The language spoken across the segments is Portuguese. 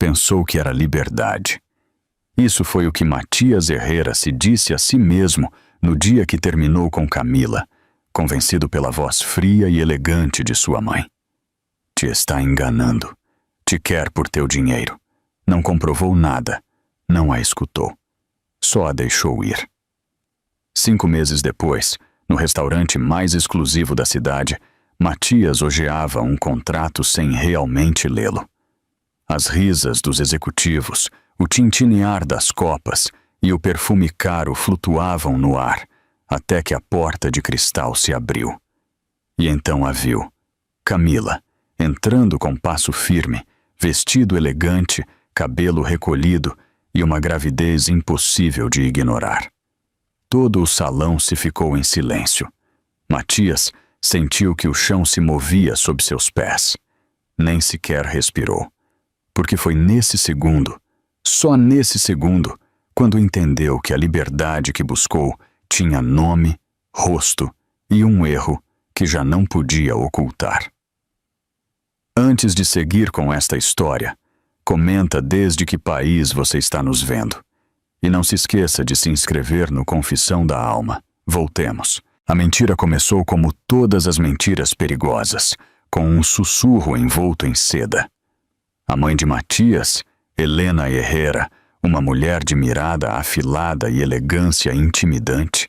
pensou que era liberdade. Isso foi o que Matias Herrera se disse a si mesmo no dia que terminou com Camila, convencido pela voz fria e elegante de sua mãe. Te está enganando. Te quer por teu dinheiro. Não comprovou nada. Não a escutou. Só a deixou ir. 5 meses depois, no restaurante mais exclusivo da cidade, Matias hojeava um contrato sem realmente lê-lo. As risas dos executivos, o tintinear das copas e o perfume caro flutuavam no ar, até que a porta de cristal se abriu. E então a viu. Camila, entrando com passo firme, vestido elegante, cabelo recolhido e uma gravidez impossível de ignorar. Todo o salão se ficou em silêncio. Matias sentiu que o chão se movia sob seus pés. Nem sequer respirou. Porque foi nesse segundo, só nesse segundo, quando entendeu que a liberdade que buscou tinha nome, rosto e um erro que já não podia ocultar. Antes de seguir com esta história, comenta desde que país você está nos vendo. E não se esqueça de se inscrever no Confissão da Alma. Voltemos. A mentira começou como todas as mentiras perigosas, com um sussurro envolto em seda. A mãe de Matias, Helena Herrera, uma mulher de mirada afilada e elegância intimidante,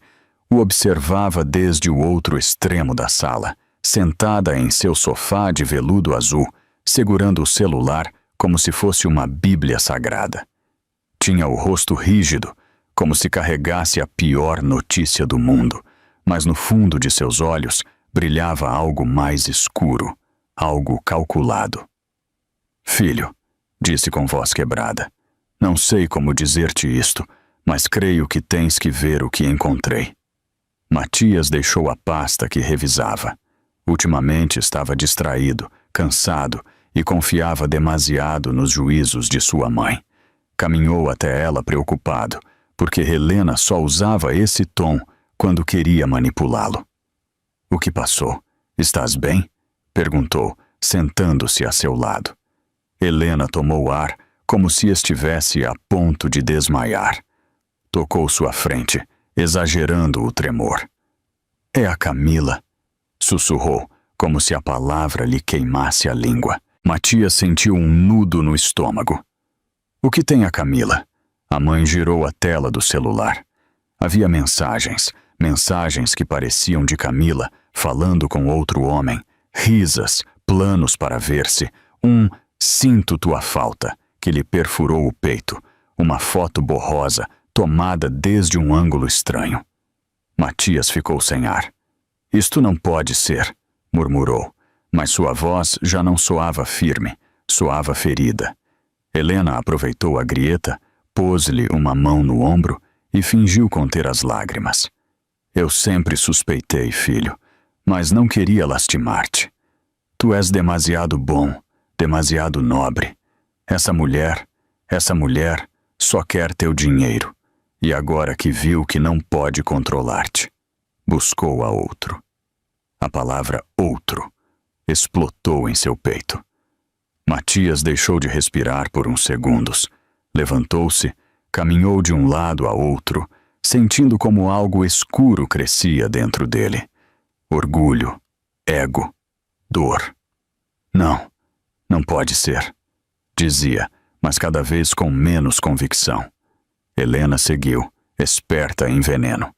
o observava desde o outro extremo da sala, sentada em seu sofá de veludo azul, segurando o celular como se fosse uma bíblia sagrada. Tinha o rosto rígido, como se carregasse a pior notícia do mundo, mas no fundo de seus olhos brilhava algo mais escuro, algo calculado. Filho, disse com voz quebrada, não sei como dizer-te isto, mas creio que tens que ver o que encontrei. Matias deixou a pasta que revisava. Ultimamente estava distraído, cansado e confiava demasiado nos juízos de sua mãe. Caminhou até ela preocupado, porque Helena só usava esse tom quando queria manipulá-lo. O que passou? Estás bem? Perguntou, sentando-se a seu lado. Helena tomou ar como se estivesse a ponto de desmaiar. Tocou sua frente, exagerando o tremor. É a Camila, sussurrou, como se a palavra lhe queimasse a língua. Matias sentiu um nudo no estômago. O que tem a Camila? A mãe girou a tela do celular. Havia mensagens que pareciam de Camila, falando com outro homem, risas, planos para ver-se, sinto tua falta, que lhe perfurou o peito, uma foto borrosa, tomada desde um ângulo estranho. Matias ficou sem ar. Isto não pode ser, murmurou, mas sua voz já não soava firme, soava ferida. Helena aproveitou a grieta, pôs-lhe uma mão no ombro e fingiu conter as lágrimas. Eu sempre suspeitei, filho, mas não queria lastimar-te. Tu és demasiado bom, demasiado nobre. Essa mulher só quer teu dinheiro, e agora que viu que não pode controlar-te, buscou a outro. A palavra outro explotou em seu peito. Matias deixou de respirar por uns segundos, levantou-se, caminhou de um lado a outro, sentindo como algo escuro crescia dentro dele. Orgulho, ego, dor. Não pode ser, dizia, mas cada vez com menos convicção. Helena seguiu, esperta em veneno.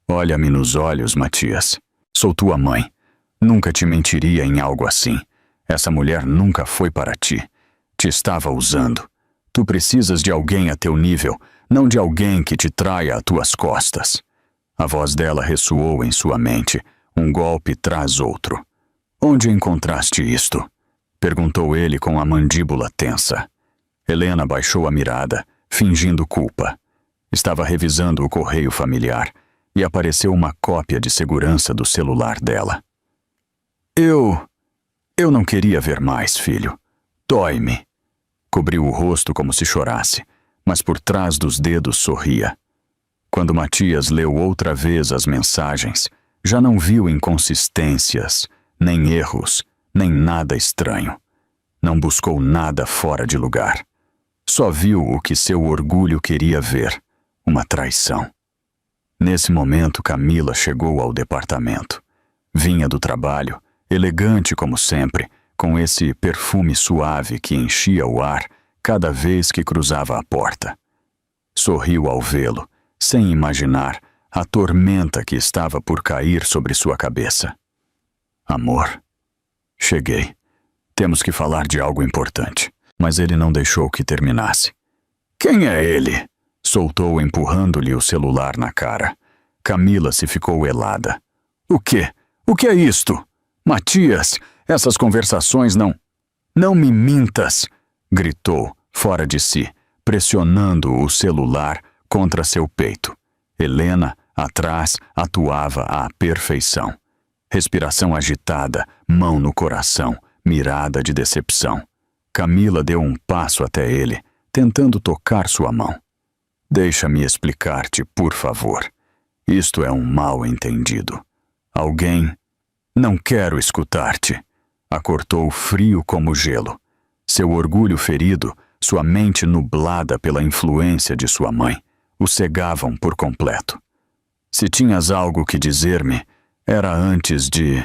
Olha-me nos olhos, Matias. Sou tua mãe. Nunca te mentiria em algo assim. Essa mulher nunca foi para ti. Te estava usando. Tu precisas de alguém a teu nível, não de alguém que te traia a tuas costas. A voz dela ressoou em sua mente, um golpe tras outro. Onde encontraste isto? Perguntou ele com a mandíbula tensa. Helena baixou a mirada, fingindo culpa. Estava revisando o correio familiar e apareceu uma cópia de segurança do celular dela. Eu não queria ver mais, filho. Dói-me. Cobriu o rosto como se chorasse, mas por trás dos dedos sorria. Quando Matias leu outra vez as mensagens, já não viu inconsistências, nem erros, nem nada estranho. Não buscou nada fora de lugar. Só viu o que seu orgulho queria ver, uma traição. Nesse momento, Camila chegou ao departamento. Vinha do trabalho, elegante como sempre, com esse perfume suave que enchia o ar cada vez que cruzava a porta. Sorriu ao vê-lo, sem imaginar a tormenta que estava por cair sobre sua cabeça. Amor, cheguei. Temos que falar de algo importante. Mas ele não deixou que terminasse. Quem é ele? Soltou, empurrando-lhe o celular na cara. Camila se ficou helada. O quê? O que é isto? Matias, essas conversações não... Não me mintas! Gritou, fora de si, pressionando o celular contra seu peito. Helena, atrás, atuava à perfeição. Respiração agitada, mão no coração, mirada de decepção. Camila deu um passo até ele, tentando tocar sua mão. Deixa-me explicar-te, por favor. Isto é um mal-entendido. Alguém... Não quero escutar-te. A cortou frio como gelo. Seu orgulho ferido, sua mente nublada pela influência de sua mãe, o cegavam por completo. Se tinhas algo que dizer-me, era antes de...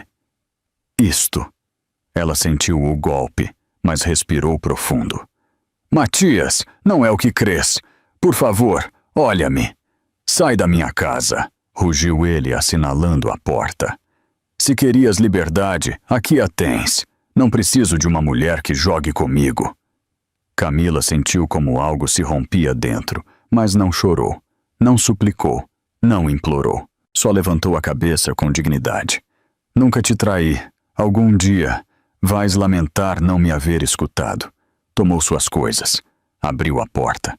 Isto. Ela sentiu o golpe, mas respirou profundo. Matias, não é o que crês. Por favor, olha-me. Sai da minha casa, rugiu ele, assinalando a porta. Se querias liberdade, aqui a tens. Não preciso de uma mulher que jogue comigo. Camila sentiu como algo se rompia dentro, mas não chorou, não suplicou, não implorou. Só levantou a cabeça com dignidade. Nunca te traí. Algum dia vais lamentar não me haver escutado. Tomou suas coisas, abriu a porta.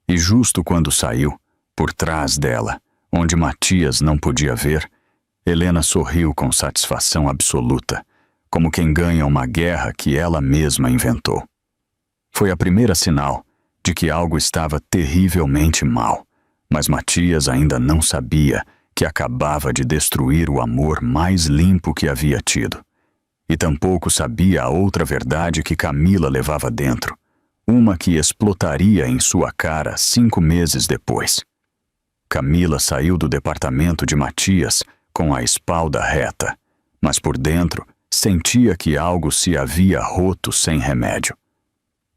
E justo quando saiu, por trás dela, onde Matias não podia ver, Helena sorriu com satisfação absoluta, como quem ganha uma guerra que ela mesma inventou. Foi a primeira sinal de que algo estava terrivelmente mal, mas Matias ainda não sabia que acabava de destruir o amor mais limpo que havia tido. E tampouco sabia a outra verdade que Camila levava dentro, uma que explotaria em sua cara 5 meses depois. Camila saiu do departamento de Matias com a espalda reta, mas por dentro sentia que algo se havia roto sem remédio.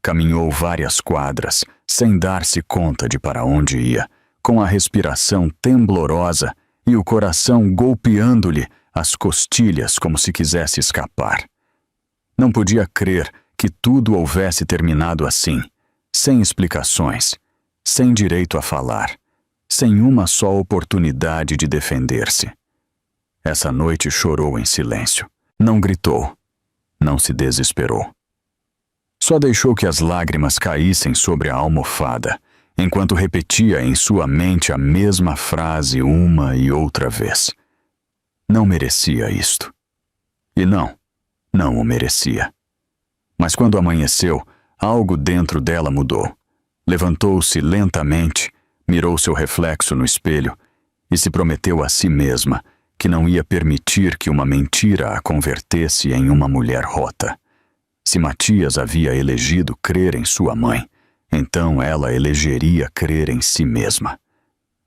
Caminhou várias quadras, sem dar-se conta de para onde ia, com a respiração temblorosa e o coração golpeando-lhe as costilhas como se quisesse escapar. Não podia crer que tudo houvesse terminado assim, sem explicações, sem direito a falar, sem uma só oportunidade de defender-se. Essa noite chorou em silêncio. Não gritou, não se desesperou. Só deixou que as lágrimas caíssem sobre a almofada, enquanto repetia em sua mente a mesma frase uma e outra vez. Não merecia isto. E não o merecia. Mas quando amanheceu, algo dentro dela mudou. Levantou-se lentamente, mirou seu reflexo no espelho e se prometeu a si mesma que não ia permitir que uma mentira a convertesse em uma mulher rota. Se Matias havia elegido crer em sua mãe, então ela elegeria crer em si mesma.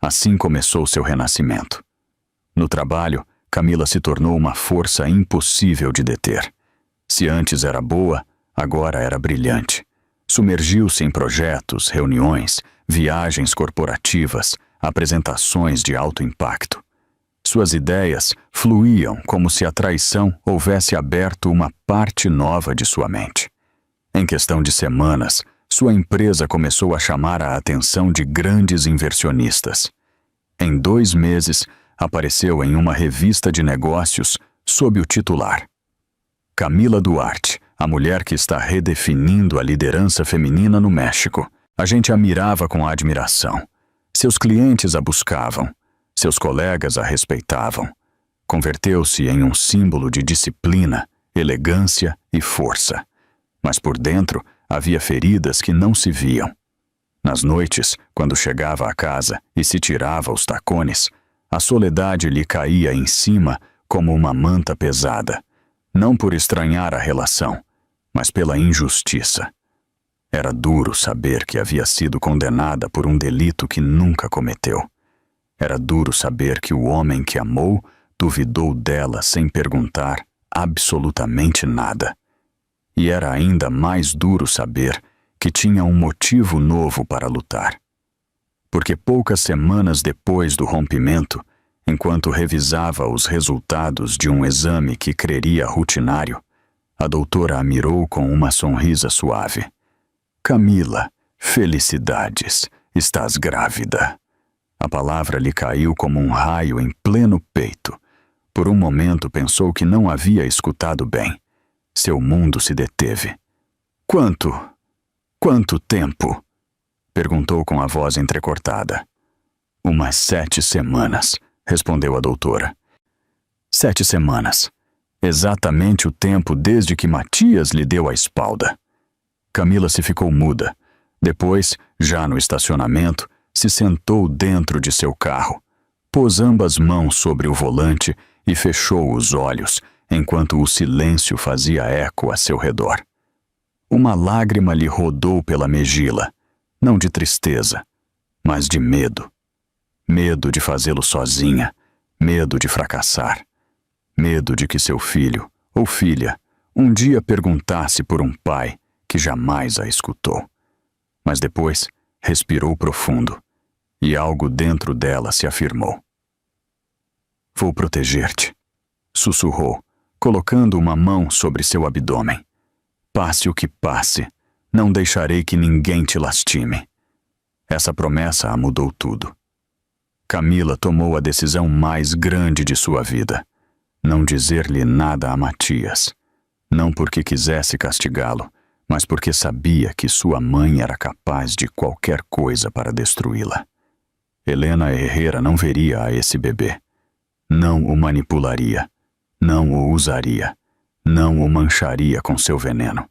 Assim começou seu renascimento. No trabalho, Camila se tornou uma força impossível de deter. Se antes era boa, agora era brilhante. Sumergiu-se em projetos, reuniões, viagens corporativas, apresentações de alto impacto. Suas ideias fluíam como se a traição houvesse aberto uma parte nova de sua mente. Em questão de semanas, sua empresa começou a chamar a atenção de grandes inversionistas. Em 2 meses, apareceu em uma revista de negócios sob o titular: Camila Duarte, a mulher que está redefinindo a liderança feminina no México. A gente a mirava com admiração. Seus clientes a buscavam. Seus colegas a respeitavam. Converteu-se em um símbolo de disciplina, elegância e força. Mas por dentro havia feridas que não se viam. Nas noites, quando chegava à casa e se tirava os tacones, a soledade lhe caía em cima como uma manta pesada, não por estranhar a relação, mas pela injustiça. Era duro saber que havia sido condenada por um delito que nunca cometeu. Era duro saber que o homem que amou duvidou dela sem perguntar absolutamente nada. E era ainda mais duro saber que tinha um motivo novo para lutar. Porque poucas semanas depois do rompimento, enquanto revisava os resultados de um exame que creria rutinário, a doutora a mirou com uma sorrisa suave. Camila, felicidades, estás grávida. A palavra lhe caiu como um raio em pleno peito. Por um momento pensou que não havia escutado bem. Seu mundo se deteve. Quanto tempo? Perguntou com a voz entrecortada. Umas 7 semanas, respondeu a doutora. 7 semanas. Exatamente o tempo desde que Matias lhe deu a espalda. Camila se ficou muda. Depois, já no estacionamento, se sentou dentro de seu carro, pôs ambas mãos sobre o volante e fechou os olhos, enquanto o silêncio fazia eco a seu redor. Uma lágrima lhe rodou pela mejila, não de tristeza, mas de medo. Medo de fazê-lo sozinha, medo de fracassar, medo de que seu filho ou filha um dia perguntasse por um pai que jamais a escutou. Mas depois respirou profundo e algo dentro dela se afirmou. Vou proteger-te, sussurrou, colocando uma mão sobre seu abdômen. Passe o que passe, não deixarei que ninguém te lastime. Essa promessa a mudou tudo. Camila tomou a decisão mais grande de sua vida. Não dizer-lhe nada a Matias. Não porque quisesse castigá-lo, mas porque sabia que sua mãe era capaz de qualquer coisa para destruí-la. Helena Herrera não veria a esse bebê. Não o manipularia. Não o usaria. Não o mancharia com seu veneno.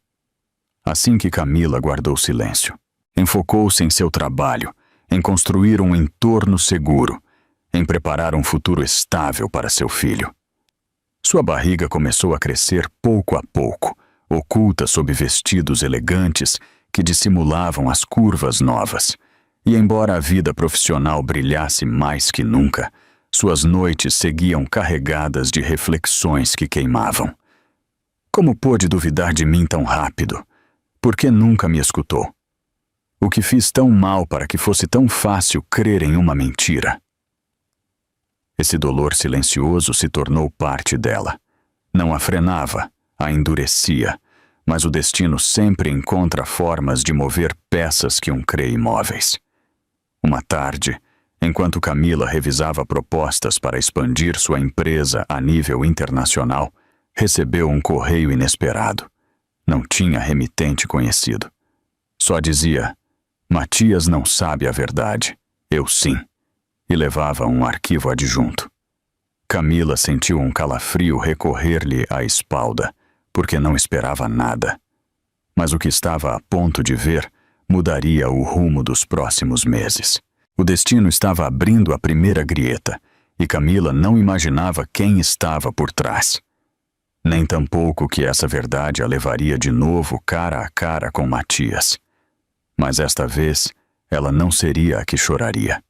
Assim que Camila guardou silêncio, enfocou-se em seu trabalho, em construir um entorno seguro, em preparar um futuro estável para seu filho. Sua barriga começou a crescer pouco a pouco, oculta sob vestidos elegantes que dissimulavam as curvas novas. E embora a vida profissional brilhasse mais que nunca, suas noites seguiam carregadas de reflexões que queimavam. Como pôde duvidar de mim tão rápido? Por que nunca me escutou? O que fiz tão mal para que fosse tão fácil crer em uma mentira? Esse dolor silencioso se tornou parte dela. Não a frenava, a endurecia, mas o destino sempre encontra formas de mover peças que crê imóveis. Uma tarde, enquanto Camila revisava propostas para expandir sua empresa a nível internacional, recebeu um correio inesperado. Não tinha remetente conhecido. Só dizia: Matias não sabe a verdade, eu sim, e levava um arquivo adjunto. Camila sentiu um calafrio recorrer-lhe à espalda, porque não esperava nada. Mas o que estava a ponto de ver mudaria o rumo dos próximos meses. O destino estava abrindo a primeira grieta, e Camila não imaginava quem estava por trás. Nem tampouco que essa verdade a levaria de novo cara a cara com Matias. Mas esta vez, ela não seria a que choraria.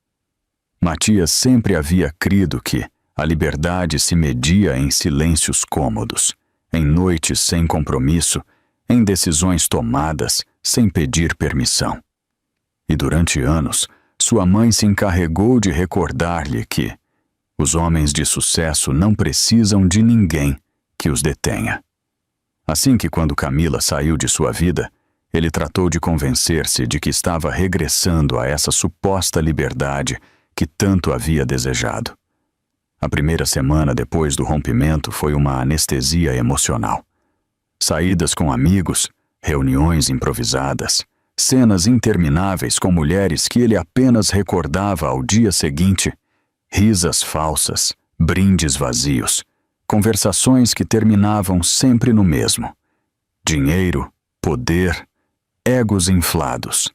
Matias sempre havia crido que a liberdade se media em silêncios cômodos, em noites sem compromisso, em decisões tomadas sem pedir permissão. E durante anos, sua mãe se encarregou de recordar-lhe que os homens de sucesso não precisam de ninguém que os detenha. Assim que quando Camila saiu de sua vida, ele tratou de convencer-se de que estava regressando a essa suposta liberdade que tanto havia desejado. A primeira semana depois do rompimento foi uma anestesia emocional. Saídas com amigos, reuniões improvisadas, cenas intermináveis com mulheres que ele apenas recordava ao dia seguinte, risas falsas, brindes vazios, conversações que terminavam sempre no mesmo: dinheiro, poder, egos inflados.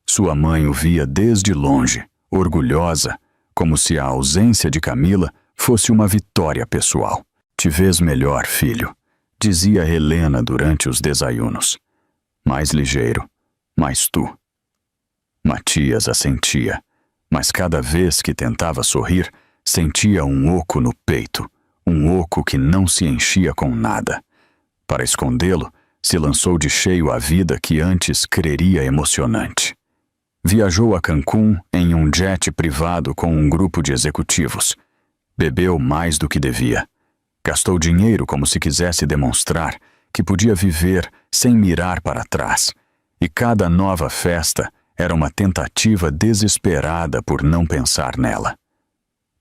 Sua mãe o via desde longe, orgulhosa, como se a ausência de Camila fosse uma vitória pessoal. Te vês melhor, filho, dizia Helena durante os desayunos. Mais ligeiro, mais tu. Matias assentia, mas cada vez que tentava sorrir, sentia um oco no peito, um oco que não se enchia com nada. Para escondê-lo, se lançou de cheio à vida que antes creria emocionante. Viajou a Cancún em um jet privado com um grupo de executivos. Bebeu mais do que devia. Gastou dinheiro como se quisesse demonstrar que podia viver sem mirar para trás. E cada nova festa era uma tentativa desesperada por não pensar nela.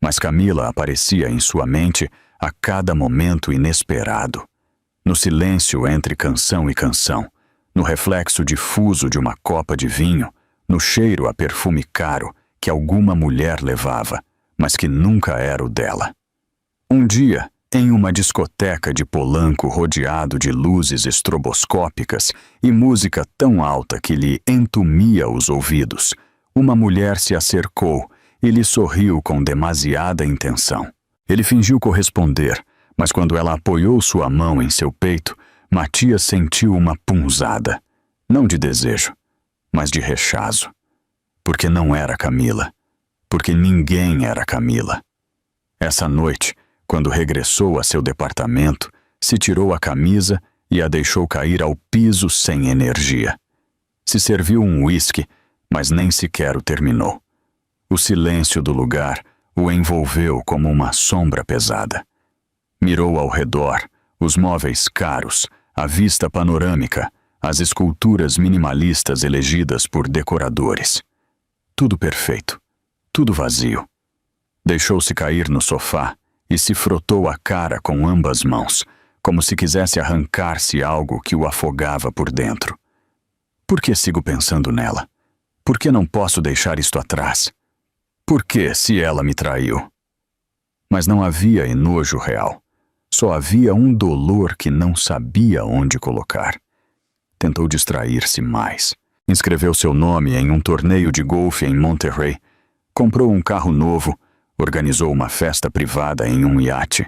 Mas Camila aparecia em sua mente a cada momento inesperado. No silêncio entre canção e canção, no reflexo difuso de uma copa de vinho, no cheiro a perfume caro que alguma mulher levava, mas que nunca era o dela. Um dia, em uma discoteca de Polanco rodeado de luzes estroboscópicas e música tão alta que lhe entumia os ouvidos, uma mulher se acercou e lhe sorriu com demasiada intenção. Ele fingiu corresponder, mas quando ela apoiou sua mão em seu peito, Matias sentiu uma punzada, não de desejo, mas de rechazo. Porque não era Camila. Porque ninguém era Camila. Essa noite, quando regressou a seu departamento, se tirou a camisa e a deixou cair ao piso sem energia. Se serviu um uísque, mas nem sequer o terminou. O silêncio do lugar o envolveu como uma sombra pesada. Mirou ao redor, os móveis caros, a vista panorâmica, as esculturas minimalistas elegidas por decoradores. Tudo perfeito, tudo vazio. Deixou-se cair no sofá e se frotou a cara com ambas mãos, como se quisesse arrancar-se algo que o afogava por dentro. Por que sigo pensando nela? Por que não posso deixar isto atrás? Por que, se ela me traiu? Mas não havia enojo real. Só havia um dolor que não sabia onde colocar. Tentou distrair-se mais. Inscreveu seu nome em um torneio de golfe em Monterrey. Comprou um carro novo. Organizou uma festa privada em um iate.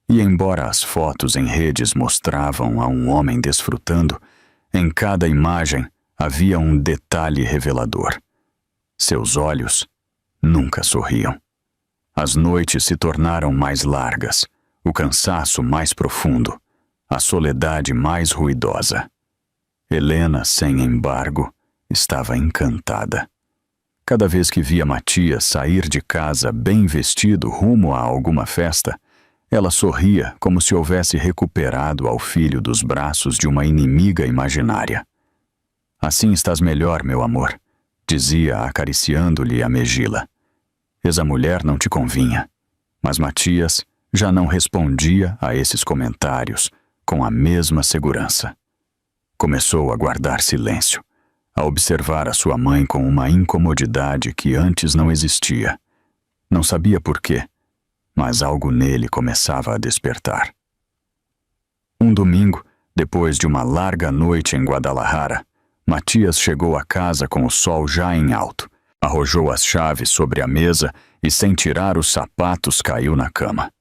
E embora as fotos em redes mostravam a um homem desfrutando, em cada imagem havia um detalhe revelador. Seus olhos nunca sorriam. As noites se tornaram mais largas, o cansaço mais profundo, a soledade mais ruidosa. Helena, sem embargo, estava encantada. Cada vez que via Matias sair de casa bem vestido rumo a alguma festa, ela sorria como se houvesse recuperado ao filho dos braços de uma inimiga imaginária. Assim estás melhor, meu amor, dizia acariciando-lhe a mejila. Essa mulher não te convinha. Mas Matias já não respondia a esses comentários com a mesma segurança. Começou a guardar silêncio, a observar a sua mãe com uma incomodidade que antes não existia. Não sabia por quê, mas algo nele começava a despertar. Um domingo, depois de uma larga noite em Guadalajara, Matias chegou a casa com o sol já em alto, arrojou as chaves sobre a mesa e, sem tirar os sapatos, caiu na cama.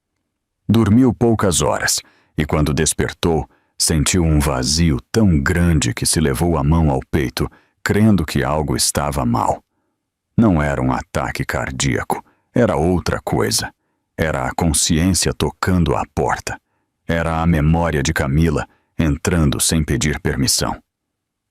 Dormiu poucas horas e, quando despertou, sentiu um vazio tão grande que se levou a mão ao peito, crendo que algo estava mal. Não era um ataque cardíaco, era outra coisa. Era a consciência tocando à porta. Era a memória de Camila entrando sem pedir permissão.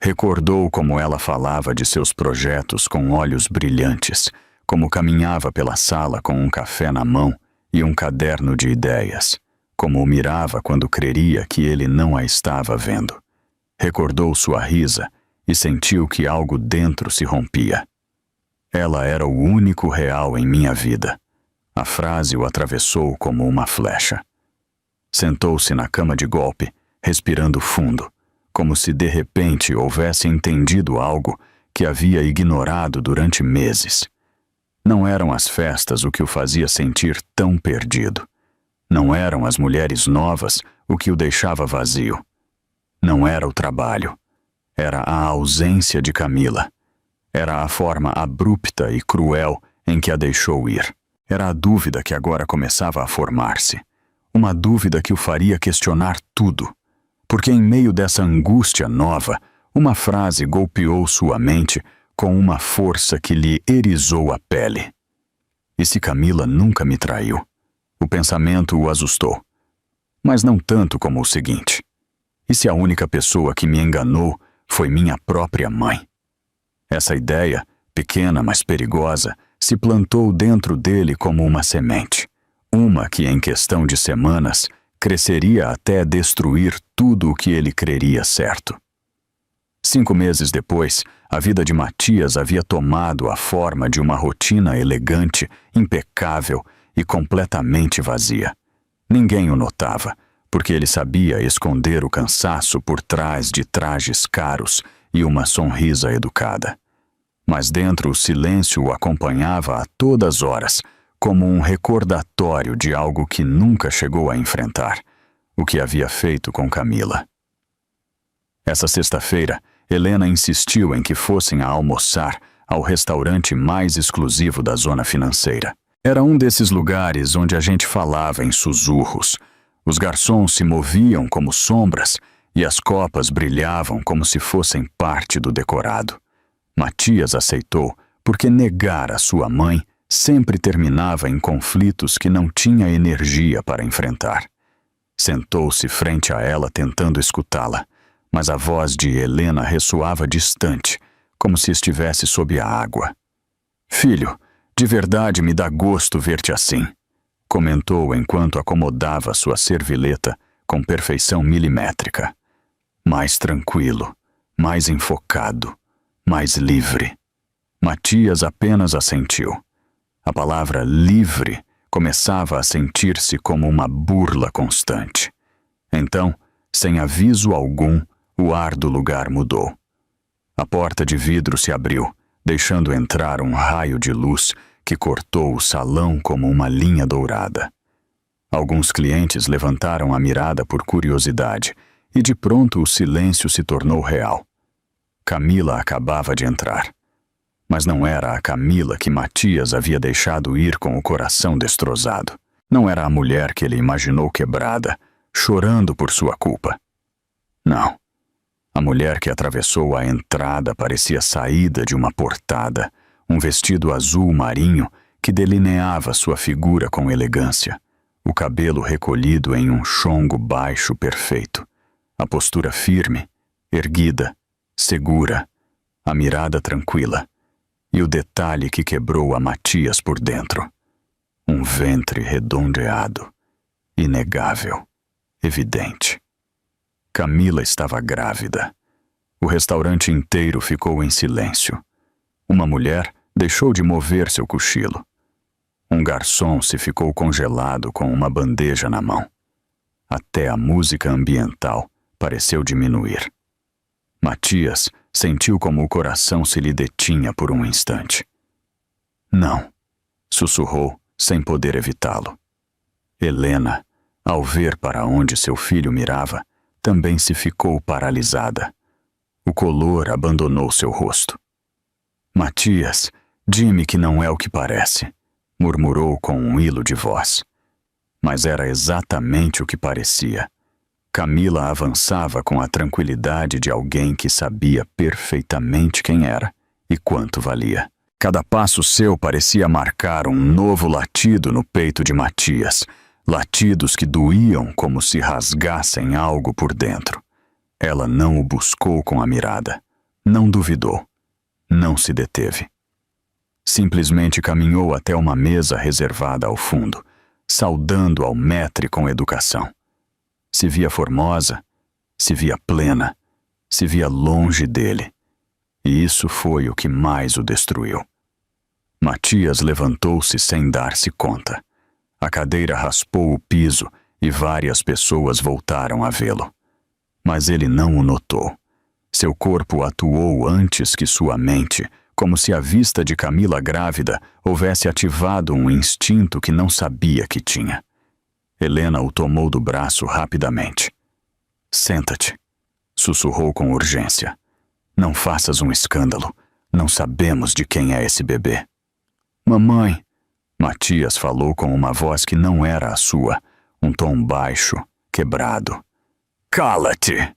Recordou como ela falava de seus projetos com olhos brilhantes, como caminhava pela sala com um café na mão e um caderno de ideias, como o mirava quando creria que ele não a estava vendo. Recordou sua risa e sentiu que algo dentro se rompia. Ela era o único real em minha vida. A frase o atravessou como uma flecha. Sentou-se na cama de golpe, respirando fundo, como se de repente houvesse entendido algo que havia ignorado durante meses. Não eram as festas o que o fazia sentir tão perdido. Não eram as mulheres novas o que o deixava vazio. Não era o trabalho. Era a ausência de Camila. Era a forma abrupta e cruel em que a deixou ir. Era a dúvida que agora começava a formar-se. Uma dúvida que o faria questionar tudo. Porque em meio dessa angústia nova, uma frase golpeou sua mente com uma força que lhe erizou a pele. E se Camila nunca me traiu? O pensamento o assustou. Mas não tanto como o seguinte: e se a única pessoa que me enganou foi minha própria mãe? Essa ideia, pequena mas perigosa, se plantou dentro dele como uma semente. Uma que, em questão de semanas, cresceria até destruir tudo o que ele creria certo. 5 meses depois, a vida de Matias havia tomado a forma de uma rotina elegante, impecável e completamente vazia. Ninguém o notava, porque ele sabia esconder o cansaço por trás de trajes caros e uma sonrisa educada. Mas dentro o silêncio o acompanhava a todas horas, como um recordatório de algo que nunca chegou a enfrentar, o que havia feito com Camila. Essa sexta-feira, Helena insistiu em que fossem a almoçar ao restaurante mais exclusivo da zona financeira. Era um desses lugares onde a gente falava em sussurros. Os garçons se moviam como sombras e as copas brilhavam como se fossem parte do decorado. Matias aceitou porque negar a sua mãe sempre terminava em conflitos que não tinha energia para enfrentar. Sentou-se frente a ela tentando escutá-la, mas a voz de Helena ressoava distante, como se estivesse sob a água. "Filho, de verdade me dá gosto ver-te assim", comentou enquanto acomodava sua servileta com perfeição milimétrica. Mais tranquilo, mais enfocado, mais livre. Matias apenas assentiu. A palavra livre começava a sentir-se como uma burla constante. Então, sem aviso algum, o ar do lugar mudou. A porta de vidro se abriu, deixando entrar um raio de luz que cortou o salão como uma linha dourada. Alguns clientes levantaram a mirada por curiosidade, e de pronto o silêncio se tornou real. Camila acabava de entrar. Mas não era a Camila que Matias havia deixado ir com o coração destroçado. Não era a mulher que ele imaginou quebrada, chorando por sua culpa. Não. A mulher que atravessou a entrada parecia saída de uma portada, um vestido azul marinho que delineava sua figura com elegância, o cabelo recolhido em um chongo baixo perfeito, a postura firme, erguida, segura, a mirada tranquila, e o detalhe que quebrou a Matias por dentro. Um ventre redondeado, inegável, evidente. Camila estava grávida. O restaurante inteiro ficou em silêncio. Uma mulher deixou de mover seu cochilo. Um garçom se ficou congelado com uma bandeja na mão. Até a música ambiental pareceu diminuir. Matias sentiu como o coração se lhe detinha por um instante. "Não", sussurrou, sem poder evitá-lo. Helena, ao ver para onde seu filho mirava, também se ficou paralisada. O color abandonou seu rosto. "Matias, diz-me que não é o que parece", murmurou com um hilo de voz. Mas era exatamente o que parecia. Camila avançava com a tranquilidade de alguém que sabia perfeitamente quem era e quanto valia. Cada passo seu parecia marcar um novo latido no peito de Matias, latidos que doíam como se rasgassem algo por dentro. Ela não o buscou com a mirada, não duvidou, não se deteve. Simplesmente caminhou até uma mesa reservada ao fundo, saudando ao maître com educação. Se via formosa, se via plena, se via longe dele. E isso foi o que mais o destruiu. Matias levantou-se sem dar-se conta. A cadeira raspou o piso e várias pessoas voltaram a vê-lo. Mas ele não o notou. Seu corpo atuou antes que sua mente, como se a vista de Camila grávida houvesse ativado um instinto que não sabia que tinha. Helena o tomou do braço rapidamente. "Senta-te", sussurrou com urgência. "Não faças um escândalo. Não sabemos de quem é esse bebê." "Mamãe", Matias falou com uma voz que não era a sua, um tom baixo, quebrado. "Cala-te!"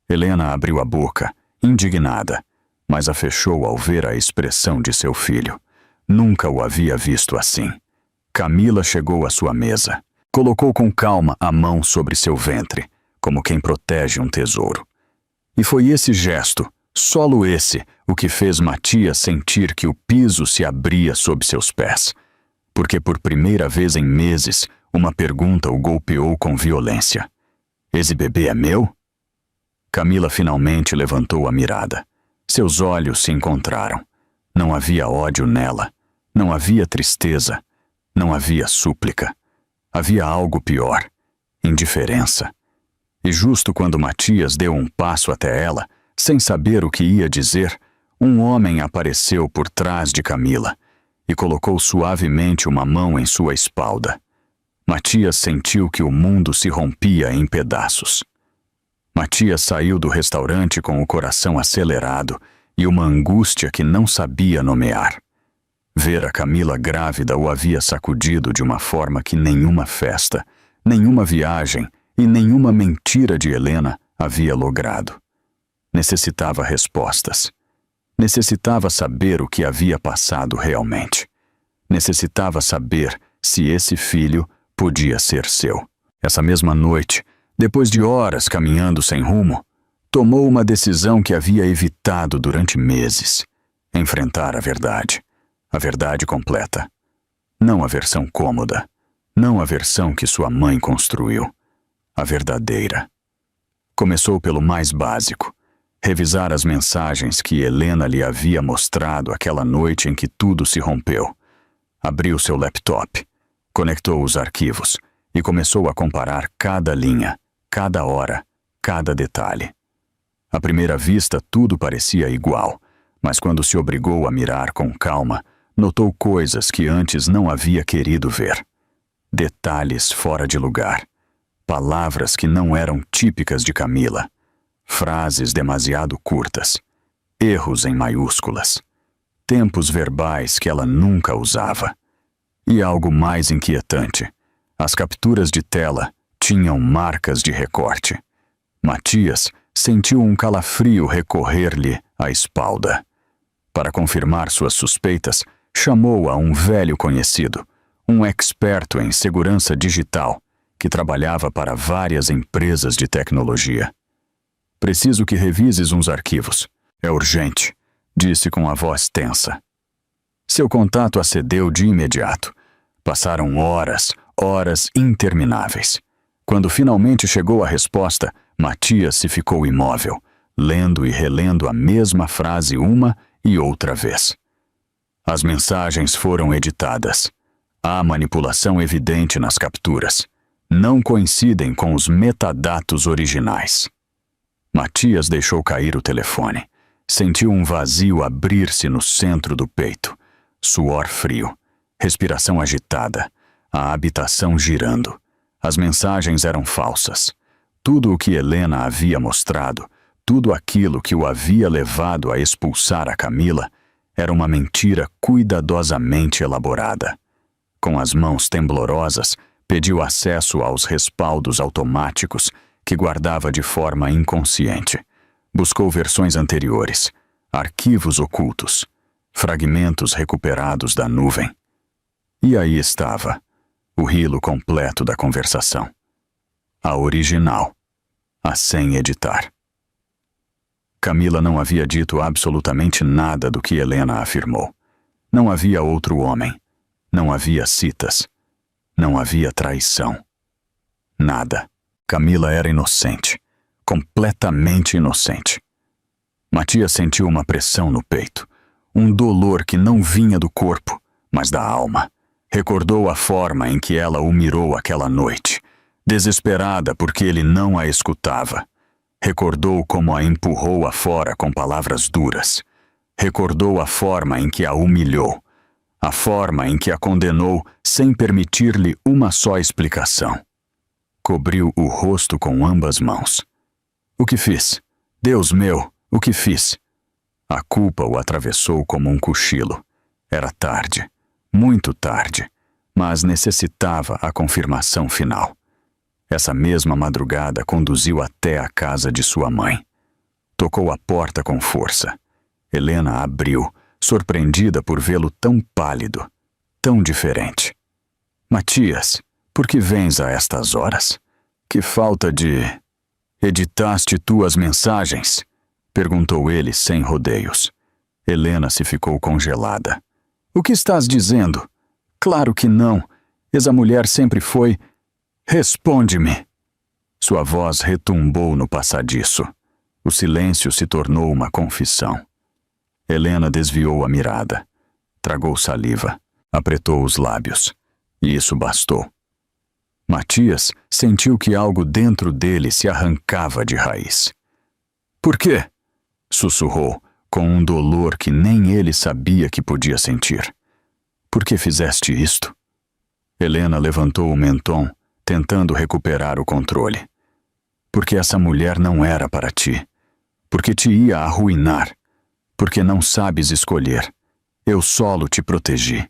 Helena abriu a boca indignada, mas a fechou ao ver a expressão de seu filho. Nunca o havia visto assim. Camila chegou à sua mesa. Colocou com calma a mão sobre seu ventre, como quem protege um tesouro. E foi esse gesto, solo esse, o que fez Matias sentir que o piso se abria sob seus pés. Porque por primeira vez em meses, uma pergunta o golpeou com violência. Esse bebê é meu? Camila finalmente levantou a mirada. Seus olhos se encontraram. Não havia ódio nela. Não havia tristeza. Não havia súplica. Havia algo pior. Indiferença. E justo quando Matias deu um passo até ela, sem saber o que ia dizer, um homem apareceu por trás de Camila e colocou suavemente uma mão em sua espalda. Matias sentiu que o mundo se rompia em pedaços. Matias saiu do restaurante com o coração acelerado e uma angústia que não sabia nomear. Ver a Camila grávida o havia sacudido de uma forma que nenhuma festa, nenhuma viagem e nenhuma mentira de Helena havia logrado. Necessitava respostas. Necessitava saber o que havia passado realmente. Necessitava saber se esse filho podia ser seu. Essa mesma noite, depois de horas caminhando sem rumo, tomou uma decisão que havia evitado durante meses. Enfrentar a verdade completa. Não a versão cômoda, não a versão que sua mãe construiu. A verdadeira. Começou pelo mais básico. Revisar as mensagens que Helena lhe havia mostrado aquela noite em que tudo se rompeu. Abriu seu laptop, conectou os arquivos e começou a comparar cada linha, cada hora, cada detalhe. À primeira vista, tudo parecia igual, mas quando se obrigou a mirar com calma, notou coisas que antes não havia querido ver. Detalhes fora de lugar. Palavras que não eram típicas de Camila. Frases demasiado curtas. Erros em maiúsculas. Tempos verbais que ela nunca usava. E algo mais inquietante. As capturas de tela tinham marcas de recorte. Matias sentiu um calafrio recorrer-lhe à espalda. Para confirmar suas suspeitas, chamou a um velho conhecido, um experto em segurança digital, que trabalhava para várias empresas de tecnologia. Preciso que revises uns arquivos. É urgente, disse com a voz tensa. Seu contato acedeu de imediato. Passaram horas intermináveis. Quando finalmente chegou a resposta, Matias se ficou imóvel, lendo e relendo a mesma frase uma e outra vez. As mensagens foram editadas. Há manipulação evidente nas capturas. Não coincidem com os metadados originais. Matias deixou cair o telefone. Sentiu um vazio abrir-se no centro do peito. Suor frio. Respiração agitada. A habitação girando. As mensagens eram falsas. Tudo o que Helena havia mostrado, tudo aquilo que o havia levado a expulsar a Camila, era uma mentira cuidadosamente elaborada. Com as mãos temblorosas, pediu acesso aos respaldos automáticos que guardava de forma inconsciente. Buscou versões anteriores, arquivos ocultos, fragmentos recuperados da nuvem. E aí estava, o rilo completo da conversação. A original, a sem editar. Camila não havia dito absolutamente nada do que Helena afirmou. Não havia outro homem. Não havia citas. Não havia traição. Nada. Camila era inocente. Completamente inocente. Matias sentiu uma pressão no peito. Um dolor que não vinha do corpo, mas da alma. Recordou a forma em que ela o mirou aquela noite, desesperada porque ele não a escutava. Recordou como a empurrou afora com palavras duras. Recordou a forma em que a humilhou. A forma em que a condenou sem permitir-lhe uma só explicação. Cobriu o rosto com ambas mãos. O que fiz? Deus meu, o que fiz? A culpa o atravessou como um cochilo. Era tarde, muito tarde, mas necessitava a confirmação final. Essa mesma madrugada conduziu até a casa de sua mãe. Tocou a porta com força. Helena abriu, surpreendida por vê-lo tão pálido, tão diferente. Matias, por que vens a estas horas? Que falta de... Editaste tuas mensagens? Perguntou ele sem rodeios. Helena se ficou congelada. O que estás dizendo? Claro que não. Essa mulher sempre foi... Responde-me. Sua voz retumbou no passadiço. O silêncio se tornou uma confissão. Helena desviou a mirada. Tragou saliva. Apertou os lábios. E isso bastou. Matias sentiu que algo dentro dele se arrancava de raiz. Por quê? Sussurrou, com um dolor que nem ele sabia que podia sentir. Por que fizeste isto? Helena levantou o mentón, tentando recuperar o controle. Porque essa mulher não era para ti. Porque te ia arruinar. Porque não sabes escolher. Eu solo te protegi.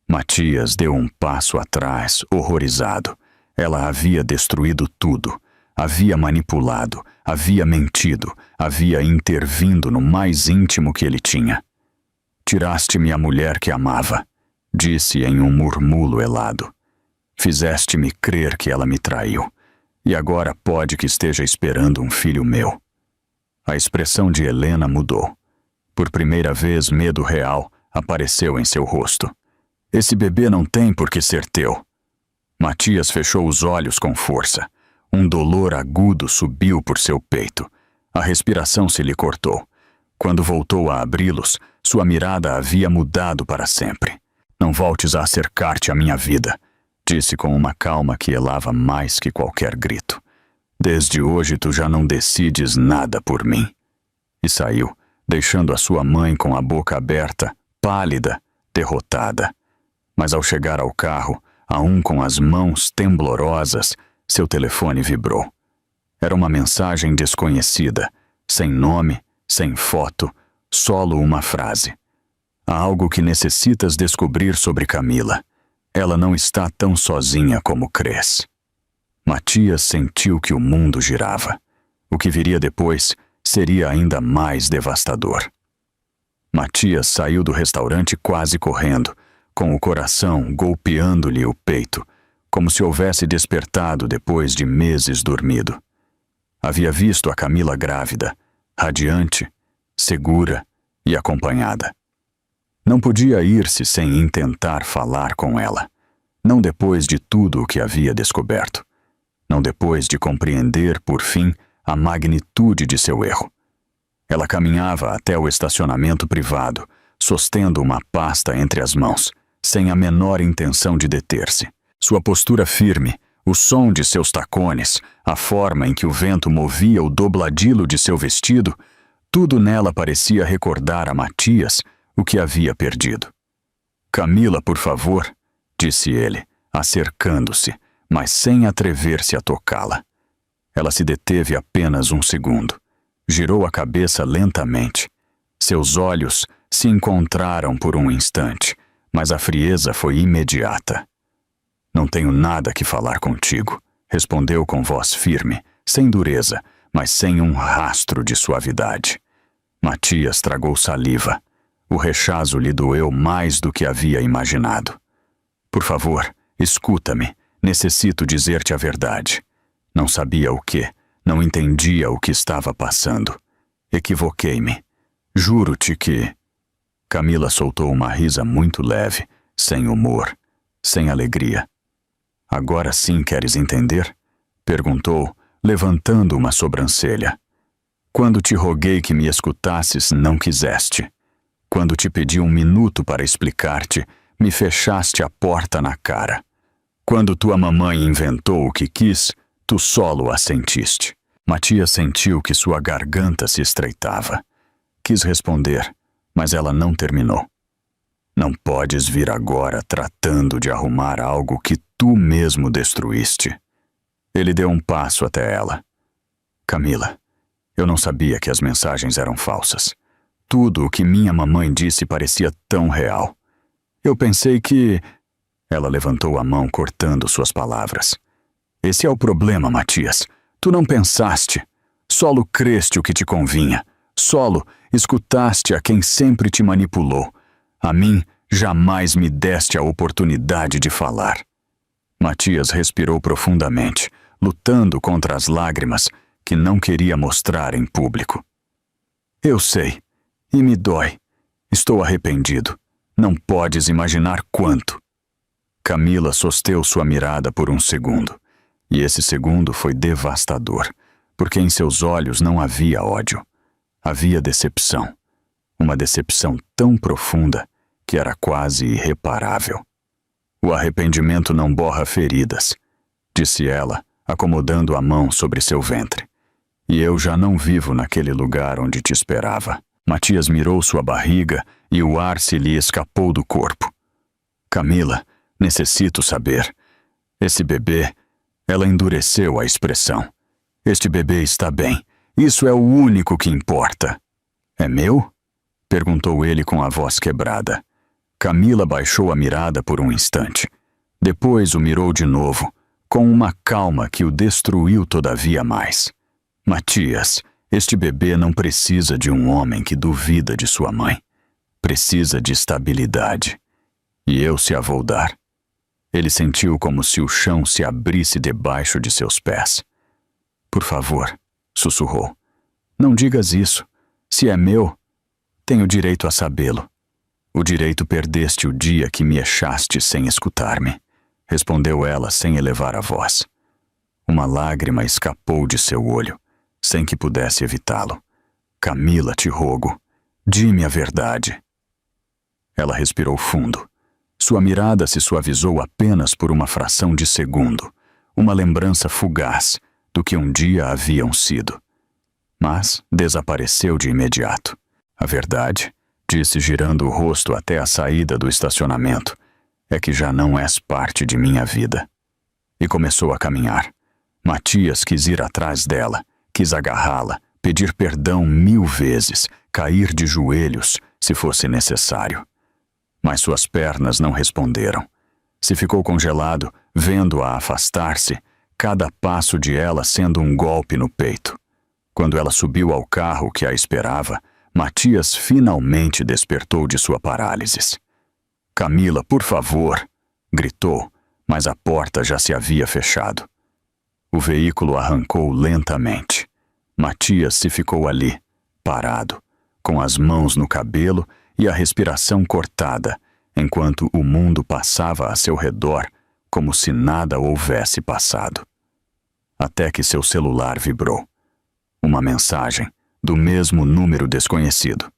Matias deu um passo atrás, horrorizado. Ela havia destruído tudo. Havia manipulado, havia mentido, havia intervindo no mais íntimo que ele tinha. Tiraste-me a mulher que amava, disse em um murmúrio helado. Fizeste-me crer que ela me traiu, e agora pode que esteja esperando um filho meu. A expressão de Helena mudou. Por primeira vez, medo real apareceu em seu rosto. Esse bebê não tem por que ser teu. Matias fechou os olhos com força. Um dolor agudo subiu por seu peito. A respiração se lhe cortou. Quando voltou a abri-los, sua mirada havia mudado para sempre. Não voltes a acercar-te à minha vida, disse com uma calma que elava mais que qualquer grito. Desde hoje tu já não decides nada por mim. E saiu, deixando a sua mãe com a boca aberta, pálida, derrotada. Mas ao chegar ao carro, com as mãos temblorosas, seu telefone vibrou. Era uma mensagem desconhecida, sem nome, sem foto, solo uma frase. Há algo que necessitas descobrir sobre Camila. Ela não está tão sozinha como crês. Matias sentiu que o mundo girava. O que viria depois seria ainda mais devastador. Matias saiu do restaurante quase correndo, com o coração golpeando-lhe o peito, como se houvesse despertado depois de meses dormido. Havia visto a Camila grávida, radiante, segura e acompanhada. Não podia ir-se sem intentar falar com ela. Não depois de tudo o que havia descoberto. Não depois de compreender, por fim, a magnitude de seu erro. Ela caminhava até o estacionamento privado, sostendo uma pasta entre as mãos, sem a menor intenção de deter-se. Sua postura firme, o som de seus tacones, a forma em que o vento movia o dobladilo de seu vestido, tudo nela parecia recordar a Matias o que havia perdido. Camila, por favor, disse ele, acercando-se, mas sem atrever-se a tocá-la. Ela se deteve apenas um segundo. Girou a cabeça lentamente. Seus olhos se encontraram por um instante, mas a frieza foi imediata. Não tenho nada que falar contigo, respondeu com voz firme, sem dureza, mas sem um rastro de suavidade. Matias tragou saliva. O rechazo lhe doeu mais do que havia imaginado. Por favor, escuta-me. Necessito dizer-te a verdade. Não sabia o que, não entendia o que estava passando. Equivoquei-me. Juro-te que... Camila soltou uma risa muito leve, sem humor, sem alegria. Agora sim queres entender? Perguntou, levantando uma sobrancelha. Quando te roguei que me escutasses, não quiseste. Quando te pedi um minuto para explicar-te, me fechaste a porta na cara. Quando tua mamãe inventou o que quis, tu solo assentiste. Matias sentiu que sua garganta se estreitava. Quis responder, mas ela não terminou. Não podes vir agora tratando de arrumar algo que tu mesmo destruíste. Ele deu um passo até ela. Camila, eu não sabia que as mensagens eram falsas. Tudo o que minha mamãe disse parecia tão real. Eu pensei que... Ela levantou a mão cortando suas palavras. Esse é o problema, Matias. Tu não pensaste. Solo creste o que te convinha. Solo escutaste a quem sempre te manipulou. A mim jamais me deste a oportunidade de falar. Matias respirou profundamente, lutando contra as lágrimas que não queria mostrar em público. Eu sei, e me dói. Estou arrependido. Não podes imaginar quanto. Camila sosteu sua mirada por um segundo, e esse segundo foi devastador, porque em seus olhos não havia ódio. Havia decepção. Uma decepção tão profunda que era quase irreparável. O arrependimento não borra feridas, disse ela, acomodando a mão sobre seu ventre. E eu já não vivo naquele lugar onde te esperava. Matias mirou sua barriga e o ar se lhe escapou do corpo. Camila, necessito saber. Esse bebê... Ela endureceu a expressão. Este bebê está bem. Isso é o único que importa. É meu? Perguntou ele com a voz quebrada. Camila baixou a mirada por um instante. Depois o mirou de novo, com uma calma que o destruiu todavia mais. Matias, este bebê não precisa de um homem que duvida de sua mãe. Precisa de estabilidade. E eu se a vou dar. Ele sentiu como se o chão se abrisse debaixo de seus pés. Por favor, sussurrou. Não digas isso. Se é meu, tenho direito a sabê-lo. O direito perdeste o dia que me echaste sem escutar-me, respondeu ela sem elevar a voz. Uma lágrima escapou de seu olho, sem que pudesse evitá-lo. Camila, te rogo, di-me a verdade. Ela respirou fundo. Sua mirada se suavizou apenas por uma fração de segundo, uma lembrança fugaz do que um dia haviam sido. Mas desapareceu de imediato. A verdade, disse girando o rosto até a saída do estacionamento, é que já não és parte de minha vida. E começou a caminhar. Matias quis ir atrás dela, quis agarrá-la, pedir perdão 1000 vezes, cair de joelhos, se fosse necessário. Mas suas pernas não responderam. Se ficou congelado, vendo-a afastar-se, cada passo de ela sendo um golpe no peito. Quando ela subiu ao carro que a esperava, Matias finalmente despertou de sua parálise. Camila, por favor, gritou, mas a porta já se havia fechado. O veículo arrancou lentamente. Matias se ficou ali, parado, com as mãos no cabelo e a respiração cortada, enquanto o mundo passava a seu redor como se nada houvesse passado. Até que seu celular vibrou. Uma mensagem, do mesmo número desconhecido.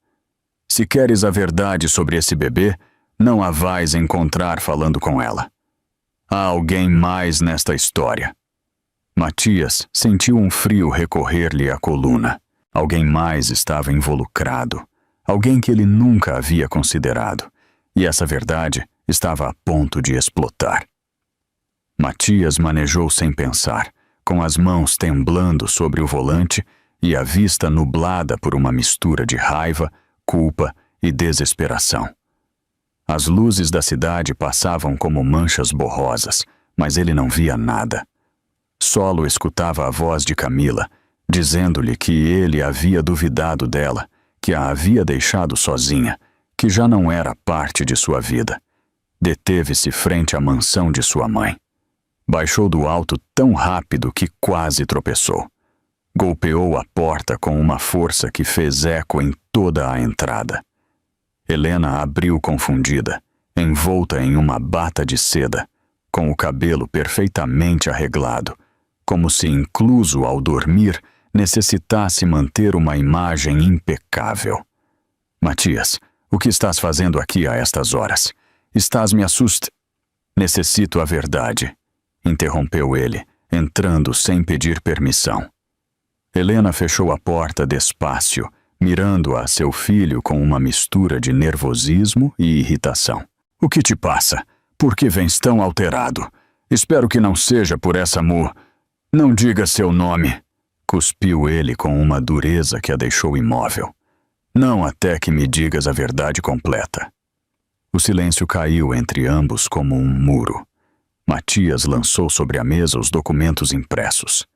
Se queres a verdade sobre esse bebê, não a vais encontrar falando com ela. Há alguém mais nesta história. Matias sentiu um frio recorrer-lhe à coluna. Alguém mais estava involucrado. Alguém que ele nunca havia considerado, e essa verdade estava a ponto de explotar. Matias manejou sem pensar, com as mãos temblando sobre o volante e a vista nublada por uma mistura de raiva, culpa e desesperação. As luzes da cidade passavam como manchas borrosas, mas ele não via nada. Solo escutava a voz de Camila, dizendo-lhe que ele havia duvidado dela, que a havia deixado sozinha, que já não era parte de sua vida. Deteve-se frente à mansão de sua mãe. Baixou do alto tão rápido que quase tropeçou. Golpeou a porta com uma força que fez eco em toda a entrada. Helena abriu confundida, envolta em uma bata de seda, com o cabelo perfeitamente arreglado, como se, incluso ao dormir, necessitasse manter uma imagem impecável. Matias, o que estás fazendo aqui a estas horas? Estás me assustando. Necessito a verdade, interrompeu ele, entrando sem pedir permissão. Helena fechou a porta despacio, mirando a seu filho com uma mistura de nervosismo e irritação. O que te passa? Por que vens tão alterado? Espero que não seja por essa Não diga seu nome, cuspiu ele com uma dureza que a deixou imóvel. Não até que me digas a verdade completa. O silêncio caiu entre ambos como um muro. Matias lançou sobre a mesa os documentos impressos.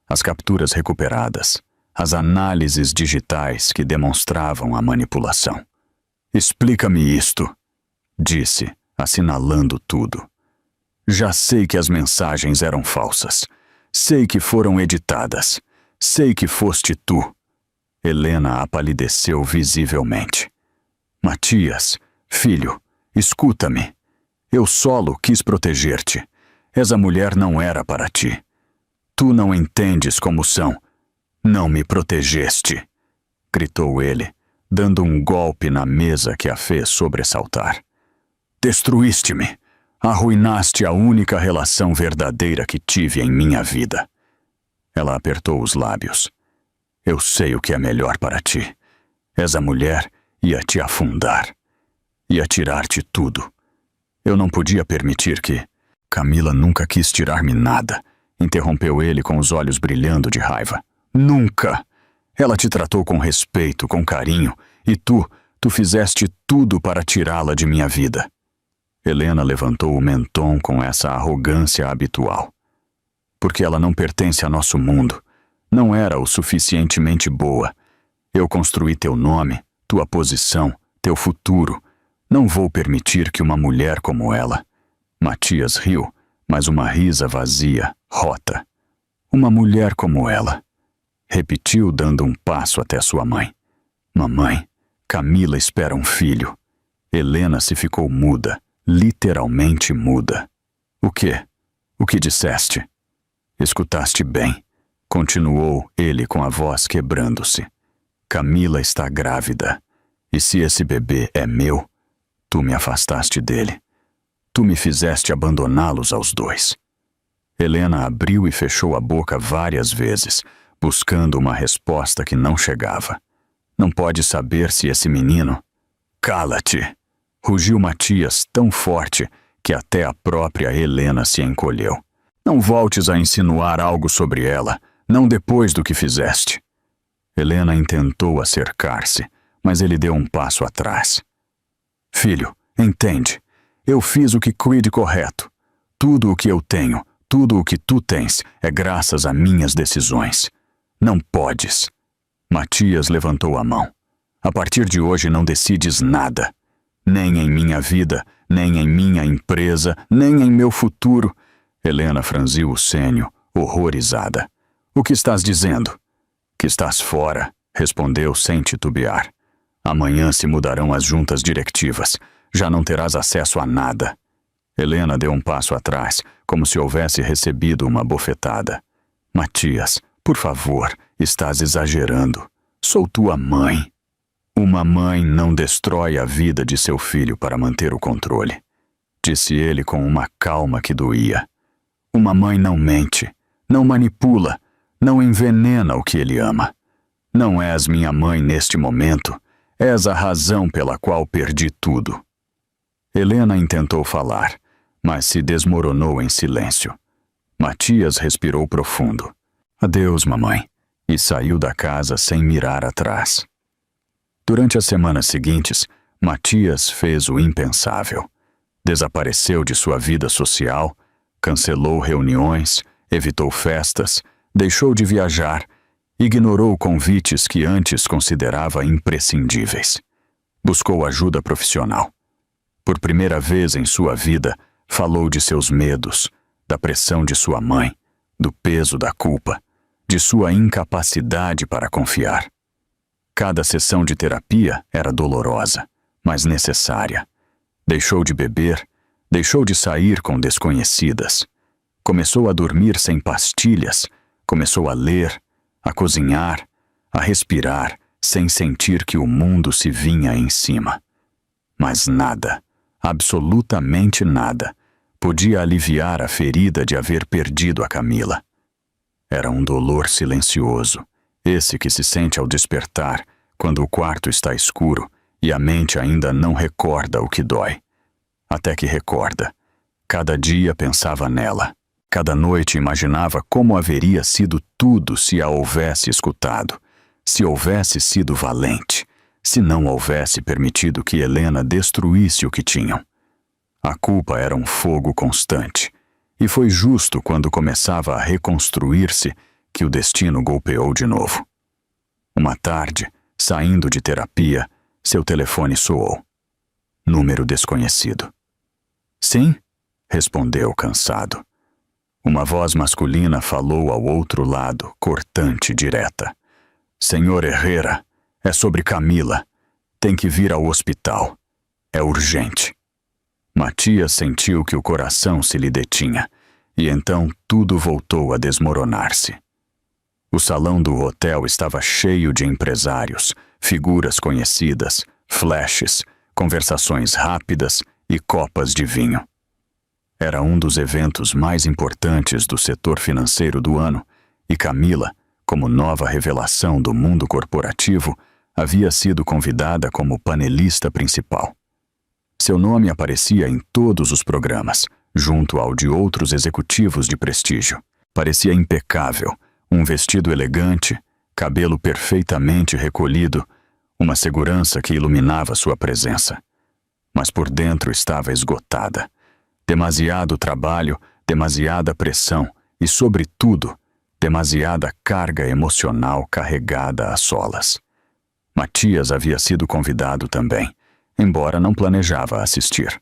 As capturas recuperadas, as análises digitais que demonstravam a manipulação. Explica-me isto, disse, assinalando tudo. Já sei que as mensagens eram falsas. Sei que foram editadas. Sei que foste tu. Helena apalideceu visivelmente. Matias, filho, escuta-me. Eu solo quis proteger-te. Essa mulher não era para ti. Tu não entendes como são. Não me protegeste, gritou ele, dando um golpe na mesa que a fez sobressaltar. Destruíste-me. Arruinaste a única relação verdadeira que tive em minha vida. Ela apertou os lábios. Eu sei o que é melhor para ti. Essa mulher ia te afundar. Ia tirar-te tudo. Eu não podia permitir que... Camila nunca quis tirar-me nada, interrompeu ele com os olhos brilhando de raiva. Nunca! Ela te tratou com respeito, com carinho, e tu fizeste tudo para tirá-la de minha vida. Helena levantou o mentão com essa arrogância habitual. Porque ela não pertence a nosso mundo. Não era o suficientemente boa. Eu construí teu nome, tua posição, teu futuro. Não vou permitir que uma mulher como ela... Matias riu, mas uma risa vazia, rota. Uma mulher como ela. Repetiu dando um passo até sua mãe. Mamãe, Camila espera um filho. Helena se ficou muda, literalmente muda. O quê? O que disseste? Escutaste bem. Continuou ele com a voz quebrando-se. Camila está grávida. E se esse bebê é meu, tu me afastaste dele. Tu me fizeste abandoná-los aos dois. Helena abriu e fechou a boca várias vezes, buscando uma resposta que não chegava. Não pode saber se esse menino... Cala-te! Rugiu Matias tão forte que até a própria Helena se encolheu. Não voltes a insinuar algo sobre ela, não depois do que fizeste. Helena intentou acercar-se, mas ele deu um passo atrás. Filho, entende. Eu fiz o que crui de correto. Tudo o que eu tenho, tudo o que tu tens, é graças a minhas decisões. Não podes. Matias levantou a mão. A partir de hoje não decides nada. Nem em minha vida, nem em minha empresa, nem em meu futuro. Helena franziu o senho, horrorizada. O que estás dizendo? Que estás fora, respondeu sem titubear. Amanhã se mudarão as juntas directivas. Já não terás acesso a nada. Helena deu um passo atrás, como se houvesse recebido uma bofetada. Matias, por favor, estás exagerando. Sou tua mãe. Uma mãe não destrói a vida de seu filho para manter o controle, disse ele com uma calma que doía. Uma mãe não mente, não manipula, não envenena o que ele ama. Não és minha mãe neste momento. És a razão pela qual perdi tudo. Helena intentou falar, mas se desmoronou em silêncio. Matias respirou profundo. Adeus, mamãe, e saiu da casa sem mirar atrás. Durante as semanas seguintes, Matias fez o impensável. Desapareceu de sua vida social, cancelou reuniões, evitou festas, deixou de viajar, ignorou convites que antes considerava imprescindíveis. Buscou ajuda profissional. Por primeira vez em sua vida, falou de seus medos, da pressão de sua mãe, do peso da culpa, de sua incapacidade para confiar. Cada sessão de terapia era dolorosa, mas necessária. Deixou de beber, deixou de sair com desconhecidas. Começou a dormir sem pastilhas, começou a ler, a cozinhar, a respirar, sem sentir que o mundo se vinha em cima. Mas nada, absolutamente nada, podia aliviar a ferida de haver perdido a Camila. Era um dolor silencioso, esse que se sente ao despertar, quando o quarto está escuro e a mente ainda não recorda o que dói. Até que recorda. Cada dia pensava nela. Cada noite imaginava como haveria sido tudo se a houvesse escutado, se houvesse sido valente, se não houvesse permitido que Helena destruísse o que tinham. A culpa era um fogo constante, e foi justo quando começava a reconstruir-se que o destino golpeou de novo. Uma tarde, saindo de terapia, seu telefone soou. Número desconhecido. Sim? Respondeu cansado. Uma voz masculina falou ao outro lado, cortante e direta. Senhor Herrera, é sobre Camila. Tem que vir ao hospital. É urgente. Matias sentiu que o coração se lhe detinha, e então tudo voltou a desmoronar-se. O salão do hotel estava cheio de empresários, figuras conhecidas, flashes, conversações rápidas e copas de vinho. Era um dos eventos mais importantes do setor financeiro do ano, e Camila, como nova revelação do mundo corporativo, havia sido convidada como panelista principal. Seu nome aparecia em todos os programas, junto ao de outros executivos de prestígio. Parecia impecável, um vestido elegante, cabelo perfeitamente recolhido, uma segurança que iluminava sua presença. Mas por dentro estava esgotada. Demasiado trabalho, demasiada pressão e, sobretudo, demasiada carga emocional carregada a solas. Matias havia sido convidado também, embora não planejava assistir.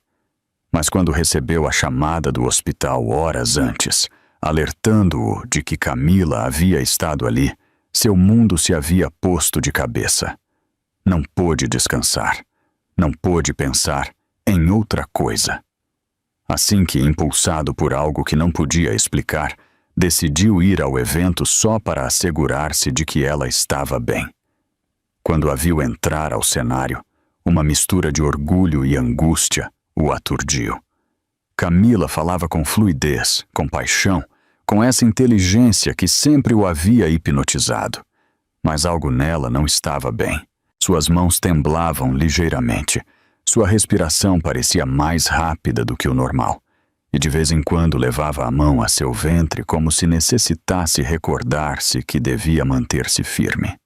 Mas quando recebeu a chamada do hospital horas antes, alertando-o de que Camila havia estado ali, seu mundo se havia posto de cabeça. Não pôde descansar. Não pôde pensar em outra coisa. Assim que, impulsado por algo que não podia explicar, decidiu ir ao evento só para assegurar-se de que ela estava bem. Quando a viu entrar ao cenário, uma mistura de orgulho e angústia o aturdiu. Camila falava com fluidez, com paixão, com essa inteligência que sempre o havia hipnotizado. Mas algo nela não estava bem. Suas mãos temblavam ligeiramente. Sua respiração parecia mais rápida do que o normal. E de vez em quando levava a mão a seu ventre como se necessitasse recordar-se que devia manter-se firme.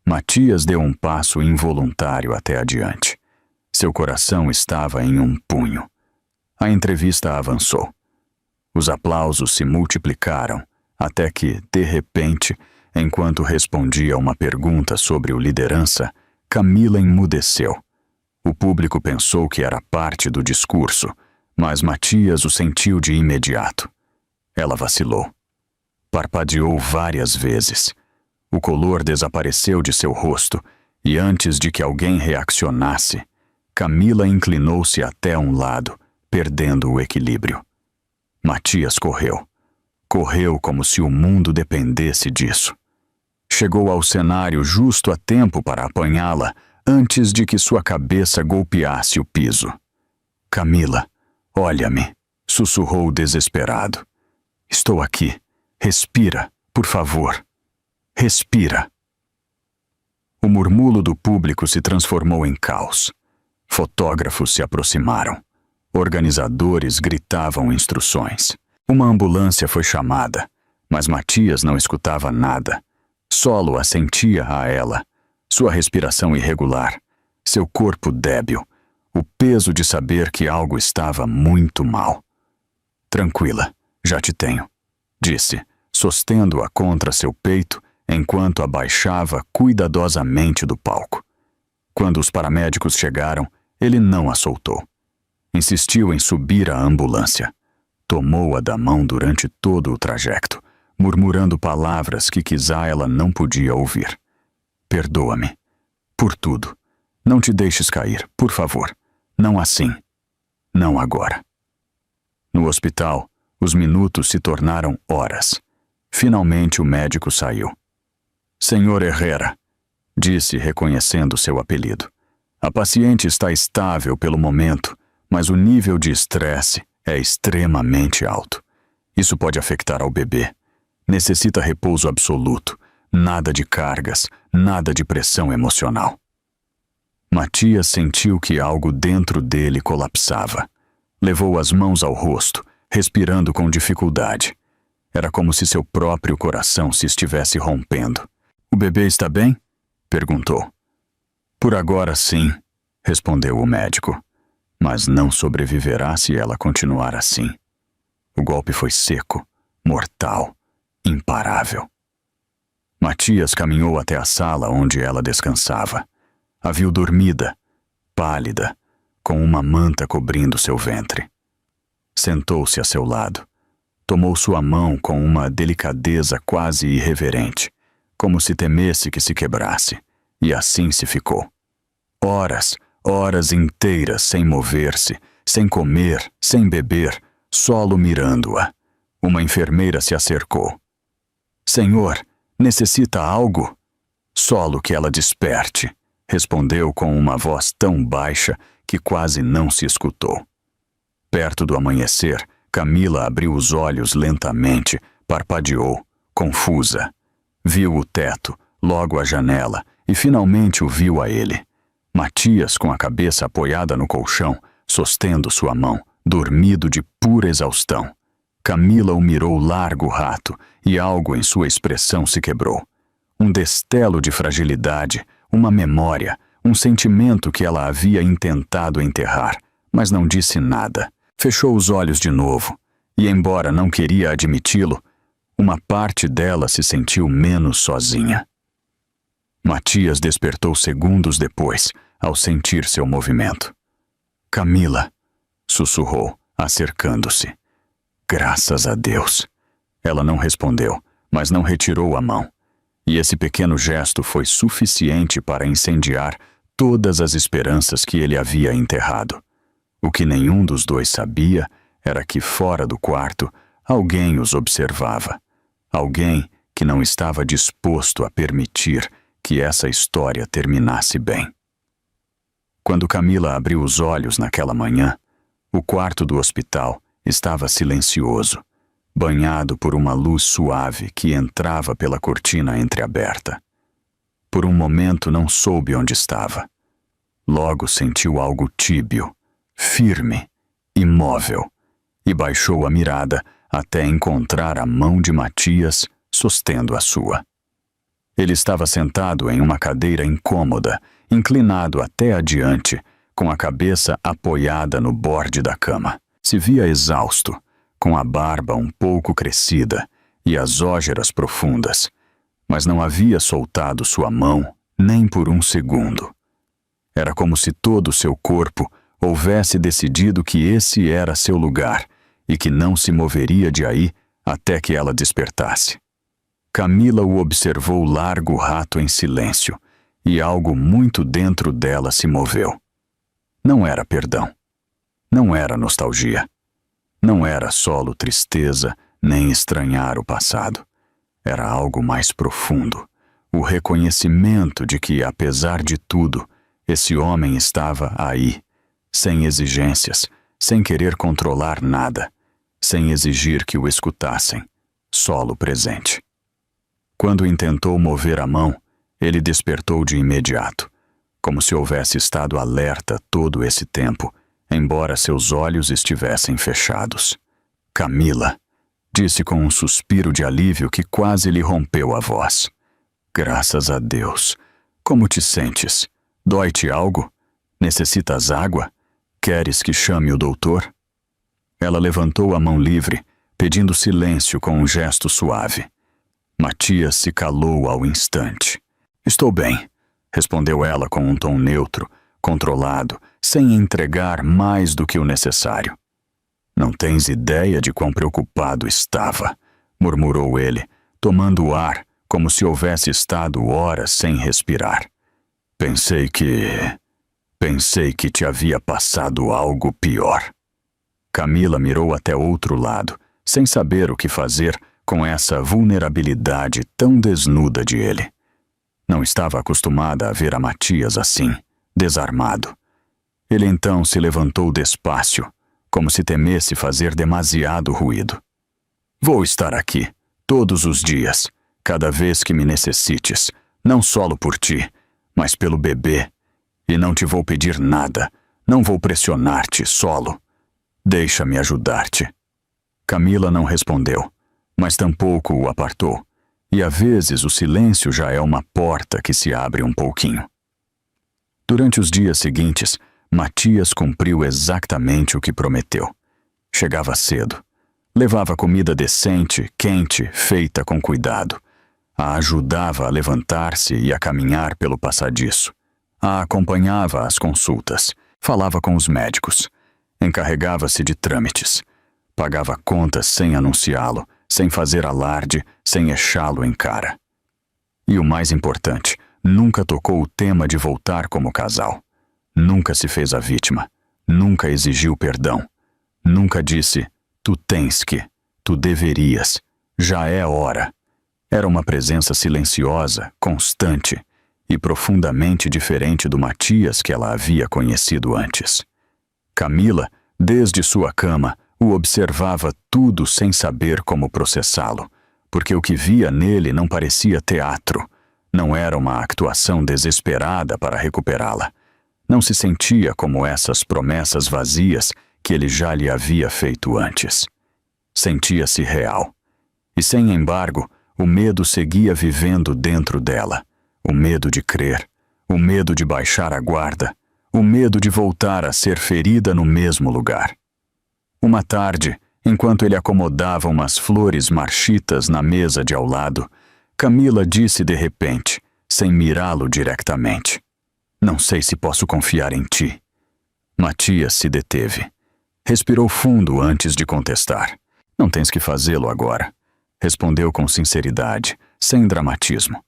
Matias deu um passo involuntário até adiante. Seu coração estava em um punho. A entrevista avançou. Os aplausos se multiplicaram, até que, de repente, enquanto respondia uma pergunta sobre o liderança, Camila emudeceu. O público pensou que era parte do discurso, mas Matias o sentiu de imediato. Ela vacilou. Parpadeou várias vezes. O color desapareceu de seu rosto, e antes de que alguém reaccionasse, Camila inclinou-se até um lado, perdendo o equilíbrio. Matias correu. Correu como se o mundo dependesse disso. Chegou ao cenário justo a tempo para apanhá-la, antes de que sua cabeça golpeasse o piso. Camila, olha-me, sussurrou desesperado. Estou aqui. Respira, por favor. Respira. O murmúrio do público se transformou em caos. Fotógrafos se aproximaram. Organizadores gritavam instruções. Uma ambulância foi chamada, mas Matias não escutava nada. Solo assentia a ela. Sua respiração irregular, seu corpo débil, o peso de saber que algo estava muito mal. Tranquila, já te tenho, disse, sostendo-a contra seu peito enquanto a baixava cuidadosamente do palco. Quando os paramédicos chegaram, ele não a soltou. Insistiu em subir à ambulância. Tomou-a da mão durante todo o trajeto, murmurando palavras que quizá ela não podia ouvir. Perdoa-me. Por tudo. Não te deixes cair, por favor. Não assim. Não agora. No hospital, os minutos se tornaram horas. Finalmente o médico saiu. Senhor Herrera, disse reconhecendo seu apelido. A paciente está estável pelo momento, mas o nível de estresse é extremamente alto. Isso pode afetar ao bebê. Necessita repouso absoluto, nada de cargas, nada de pressão emocional. Matias sentiu que algo dentro dele colapsava. Levou as mãos ao rosto, respirando com dificuldade. Era como se seu próprio coração se estivesse rompendo. O bebê está bem? Perguntou. Por agora sim, respondeu o médico. Mas não sobreviverá se ela continuar assim. O golpe foi seco, mortal, imparável. Matias caminhou até a sala onde ela descansava. A viu dormida, pálida, com uma manta cobrindo seu ventre. Sentou-se a seu lado. Tomou sua mão com uma delicadeza quase irreverente, como se temesse que se quebrasse, e assim se ficou. Horas inteiras sem mover-se, sem comer, sem beber, solo mirando-a. Uma enfermeira se acercou. Senhor, necessita algo? Solo que ela desperte, respondeu com uma voz tão baixa que quase não se escutou. Perto do amanhecer, Camila abriu os olhos lentamente, parpadeou, confusa. Viu o teto, logo a janela, e finalmente o viu a ele. Matias, com a cabeça apoiada no colchão, sostendo sua mão, dormido de pura exaustão. Camila o mirou largo rato, e algo em sua expressão se quebrou. Um destelo de fragilidade, uma memória, um sentimento que ela havia intentado enterrar, mas não disse nada. Fechou os olhos de novo, e embora não queria admiti-lo, uma parte dela se sentiu menos sozinha. Matias despertou segundos depois, ao sentir seu movimento. Camila, sussurrou, acercando-se. Graças a Deus. Ela não respondeu, mas não retirou a mão. E esse pequeno gesto foi suficiente para incendiar todas as esperanças que ele havia enterrado. O que nenhum dos dois sabia era que fora do quarto alguém os observava. Alguém que não estava disposto a permitir que essa história terminasse bem. Quando Camila abriu os olhos naquela manhã, o quarto do hospital estava silencioso, banhado por uma luz suave que entrava pela cortina entreaberta. Por um momento não soube onde estava. Logo sentiu algo tíbio, firme, imóvel, e baixou a mirada até encontrar a mão de Matias sostendo a sua. Ele estava sentado em uma cadeira incômoda, inclinado até adiante, com a cabeça apoiada no borde da cama. Se via exausto, com a barba um pouco crescida e as ógeras profundas, mas não havia soltado sua mão nem por um segundo. Era como se todo o seu corpo houvesse decidido que esse era seu lugar e que não se moveria de aí até que ela despertasse. Camila o observou largo rato em silêncio, e algo muito dentro dela se moveu. Não era perdão. Não era nostalgia. Não era solo tristeza, nem estranhar o passado. Era algo mais profundo. O reconhecimento de que, apesar de tudo, esse homem estava aí, sem exigências, sem querer controlar nada, sem exigir que o escutassem, solo presente. Quando intentou mover a mão, ele despertou de imediato, como se houvesse estado alerta todo esse tempo, embora seus olhos estivessem fechados. Camila, disse com um suspiro de alívio que quase lhe rompeu a voz. Graças a Deus. Como te sentes? Dói-te algo? Necessitas água? Queres que chame o doutor? Ela levantou a mão livre, pedindo silêncio com um gesto suave. Matias se calou ao instante. Estou bem, respondeu ela com um tom neutro, controlado, sem entregar mais do que o necessário. Não tens ideia de quão preocupado estava, murmurou ele, tomando o ar como se houvesse estado horas sem respirar. Pensei que te havia passado algo pior. Camila mirou até outro lado, sem saber o que fazer com essa vulnerabilidade tão desnuda de ele. Não estava acostumada a ver a Matias assim, desarmado. Ele então se levantou despacio, como se temesse fazer demasiado ruído. Vou estar aqui, todos os dias, cada vez que me necessites, não solo por ti, mas pelo bebê. E não te vou pedir nada, não vou pressionar-te, solo. Deixa-me ajudar-te. Camila não respondeu, mas tampouco o apartou, e às vezes o silêncio já é uma porta que se abre um pouquinho. Durante os dias seguintes, Matias cumpriu exatamente o que prometeu. Chegava cedo. Levava comida decente, quente, feita com cuidado. A ajudava a levantar-se e a caminhar pelo passadiço. A acompanhava às consultas, falava com os médicos, encarregava-se de trâmites, pagava contas sem anunciá-lo, sem fazer alarde, sem echá-lo em cara. E o mais importante, nunca tocou o tema de voltar como casal. Nunca se fez a vítima. Nunca exigiu perdão. Nunca disse, tu tens que, tu deverias, já é hora. Era uma presença silenciosa, constante e profundamente diferente do Matias que ela havia conhecido antes. Camila, desde sua cama, o observava tudo sem saber como processá-lo, porque o que via nele não parecia teatro, não era uma actuação desesperada para recuperá-la. Não se sentia como essas promessas vazias que ele já lhe havia feito antes. Sentia-se real. E sem embargo, o medo seguia vivendo dentro dela. O medo de crer, o medo de baixar a guarda, o medo de voltar a ser ferida no mesmo lugar. Uma tarde, enquanto ele acomodava umas flores marchitas na mesa de ao lado, Camila disse de repente, sem mirá-lo diretamente, não sei se posso confiar em ti. Matias se deteve. Respirou fundo antes de contestar. Não tens que fazê-lo agora. Respondeu com sinceridade, sem dramatismo.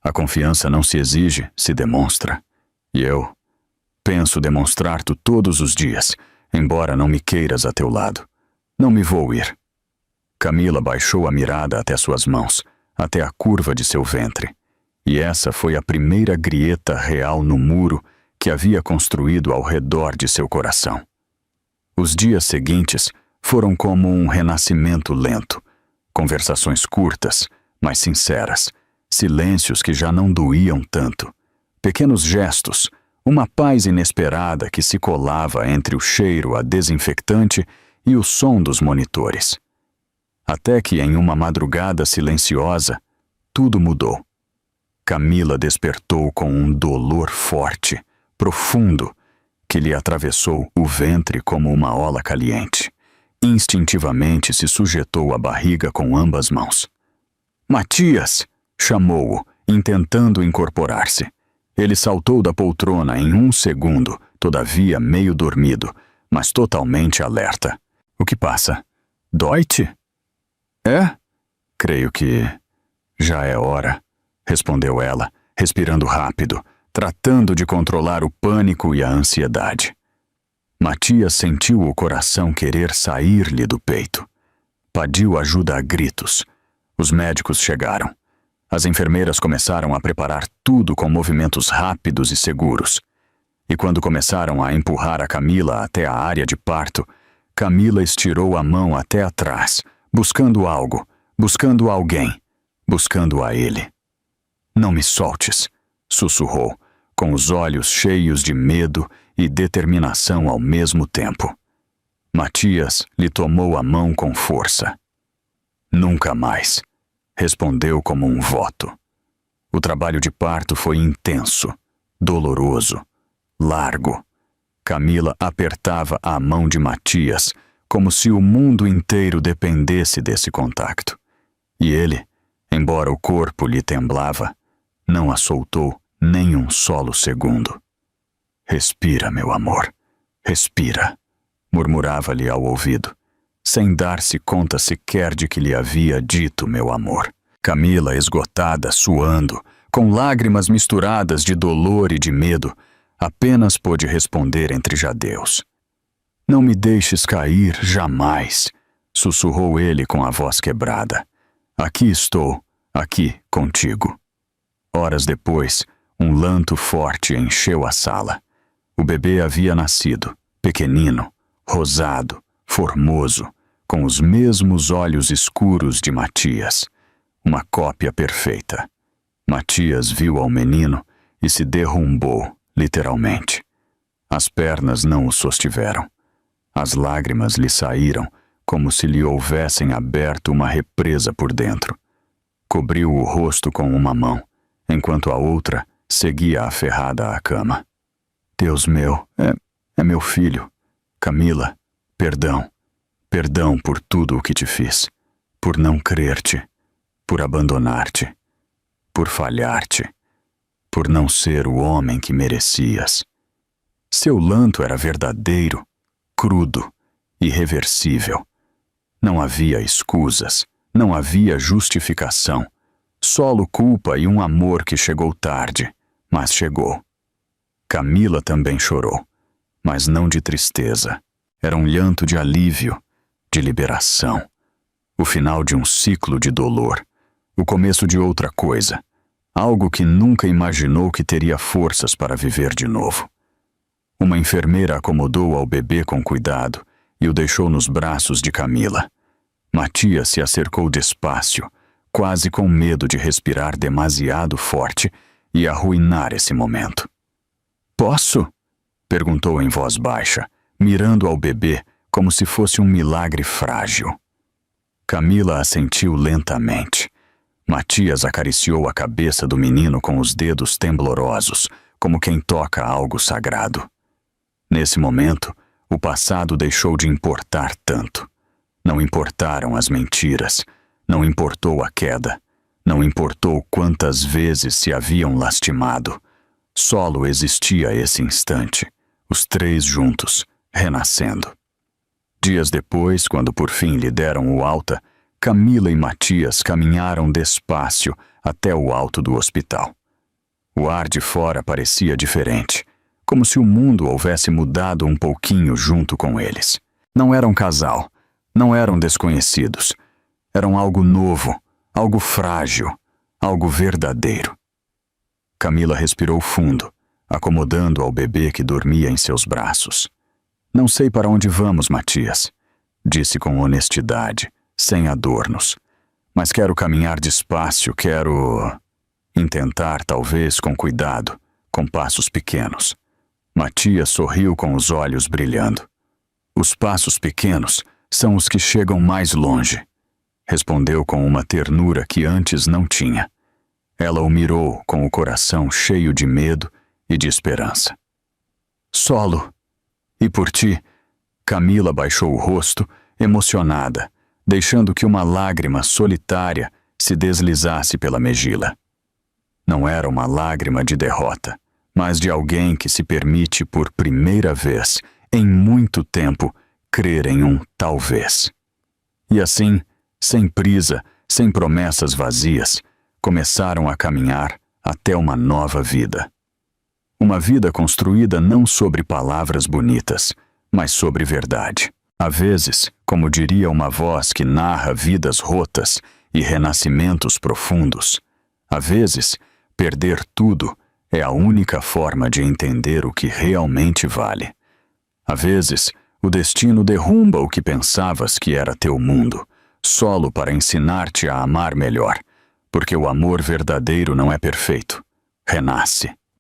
A confiança não se exige, se demonstra. E eu penso demonstrar-te todos os dias, embora não me queiras a teu lado. Não me vou ir. Camila baixou a mirada até suas mãos, até a curva de seu ventre. E essa foi a primeira grieta real no muro que havia construído ao redor de seu coração. Os dias seguintes foram como um renascimento lento. Conversações curtas, mas sinceras. Silêncios que já não doíam tanto. Pequenos gestos, uma paz inesperada que se colava entre o cheiro a desinfectante e o som dos monitores. Até que em uma madrugada silenciosa, tudo mudou. Camila despertou com um dolor forte, profundo, que lhe atravessou o ventre como uma ola caliente. Instintivamente se sujeitou à barriga com ambas mãos. Matias! Chamou-o, intentando incorporar-se. Ele saltou da poltrona em um segundo, todavia meio dormido, mas totalmente alerta. O que passa? Dói-te? É? Creio que já é hora, respondeu ela, respirando rápido, tratando de controlar o pânico e a ansiedade. Matias sentiu o coração querer sair-lhe do peito. Pediu ajuda a gritos. Os médicos chegaram. As enfermeiras começaram a preparar tudo com movimentos rápidos e seguros. E quando começaram a empurrar a Camila até a área de parto, Camila estirou a mão até atrás, buscando algo, buscando alguém, buscando a ele. Não me soltes, sussurrou, com os olhos cheios de medo e determinação ao mesmo tempo. Matias lhe tomou a mão com força. Nunca mais, respondeu como um voto. O trabalho de parto foi intenso, doloroso, largo. Camila apertava a mão de Matias como se o mundo inteiro dependesse desse contacto. E ele, embora o corpo lhe temblava, não a soltou nem um solo segundo. Respira, meu amor, respira, murmurava-lhe ao ouvido, sem dar-se conta sequer de que lhe havia dito meu amor. Camila, esgotada, suando, com lágrimas misturadas de dolor e de medo, apenas pôde responder entre jadeus. Não me deixes cair jamais, sussurrou ele com a voz quebrada. Aqui estou, aqui contigo. Horas depois, um lanto forte encheu a sala. O bebê havia nascido, pequenino, rosado, formoso, com os mesmos olhos escuros de Matias. Uma cópia perfeita. Matias viu ao menino e se derrumbou, literalmente. As pernas não o sostiveram. As lágrimas lhe saíram como se lhe houvessem aberto uma represa por dentro. Cobriu o rosto com uma mão, enquanto a outra seguia aferrada à cama. Deus meu, é meu filho. Camila, perdão. Perdão por tudo o que te fiz. Por não crer-te. Por abandonar-te. por falhar-te, por não ser o homem que merecias. Seu lanto era verdadeiro, crudo, irreversível. Não havia escusas, não havia justificação. Solo culpa e um amor que chegou tarde, mas chegou. Camila também chorou, mas não de tristeza. Era um llanto de alívio, de liberação. O final de um ciclo de dolor. O começo de outra coisa. Algo que nunca imaginou que teria forças para viver de novo. Uma enfermeira acomodou ao bebê com cuidado e o deixou nos braços de Camila. Matias se acercou despacio, quase com medo de respirar demasiado forte e arruinar esse momento. "Posso?" perguntou em voz baixa, mirando ao bebê como se fosse um milagre frágil. Camila assentiu lentamente. Matias acariciou a cabeça do menino com os dedos temblorosos, como quem toca algo sagrado. Nesse momento, o passado deixou de importar tanto. Não importaram as mentiras, não importou a queda, não importou quantas vezes se haviam lastimado. Solo existia esse instante, os três juntos, renascendo. Dias depois, quando por fim lhe deram o alta, Camila e Matias caminharam despacio até o alto do hospital. O ar de fora parecia diferente, como se o mundo houvesse mudado um pouquinho junto com eles. Não eram casal, não eram desconhecidos. Eram algo novo, algo frágil, algo verdadeiro. Camila respirou fundo, acomodando ao bebê que dormia em seus braços. "Não sei para onde vamos, Matias", disse com honestidade, sem adornos. "Mas quero caminhar despacio, quero... intentar, talvez, com cuidado, com passos pequenos." Matias sorriu com os olhos brilhando. "Os passos pequenos são os que chegam mais longe", respondeu com uma ternura que antes não tinha. Ela o mirou com o coração cheio de medo e de esperança. "Solo, e por ti?" Camila baixou o rosto, emocionada, deixando que uma lágrima solitária se deslizasse pela mejila. Não era uma lágrima de derrota, mas de alguém que se permite por primeira vez, em muito tempo, crer em um talvez. E assim, sem prisa, sem promessas vazias, começaram a caminhar até uma nova vida. Uma vida construída não sobre palavras bonitas, mas sobre verdade. Às vezes, como diria uma voz que narra vidas rotas e renascimentos profundos, às vezes, perder tudo é a única forma de entender o que realmente vale. Às vezes, o destino derrumba o que pensavas que era teu mundo, solo para ensinar-te a amar melhor, porque o amor verdadeiro não é perfeito, renasce.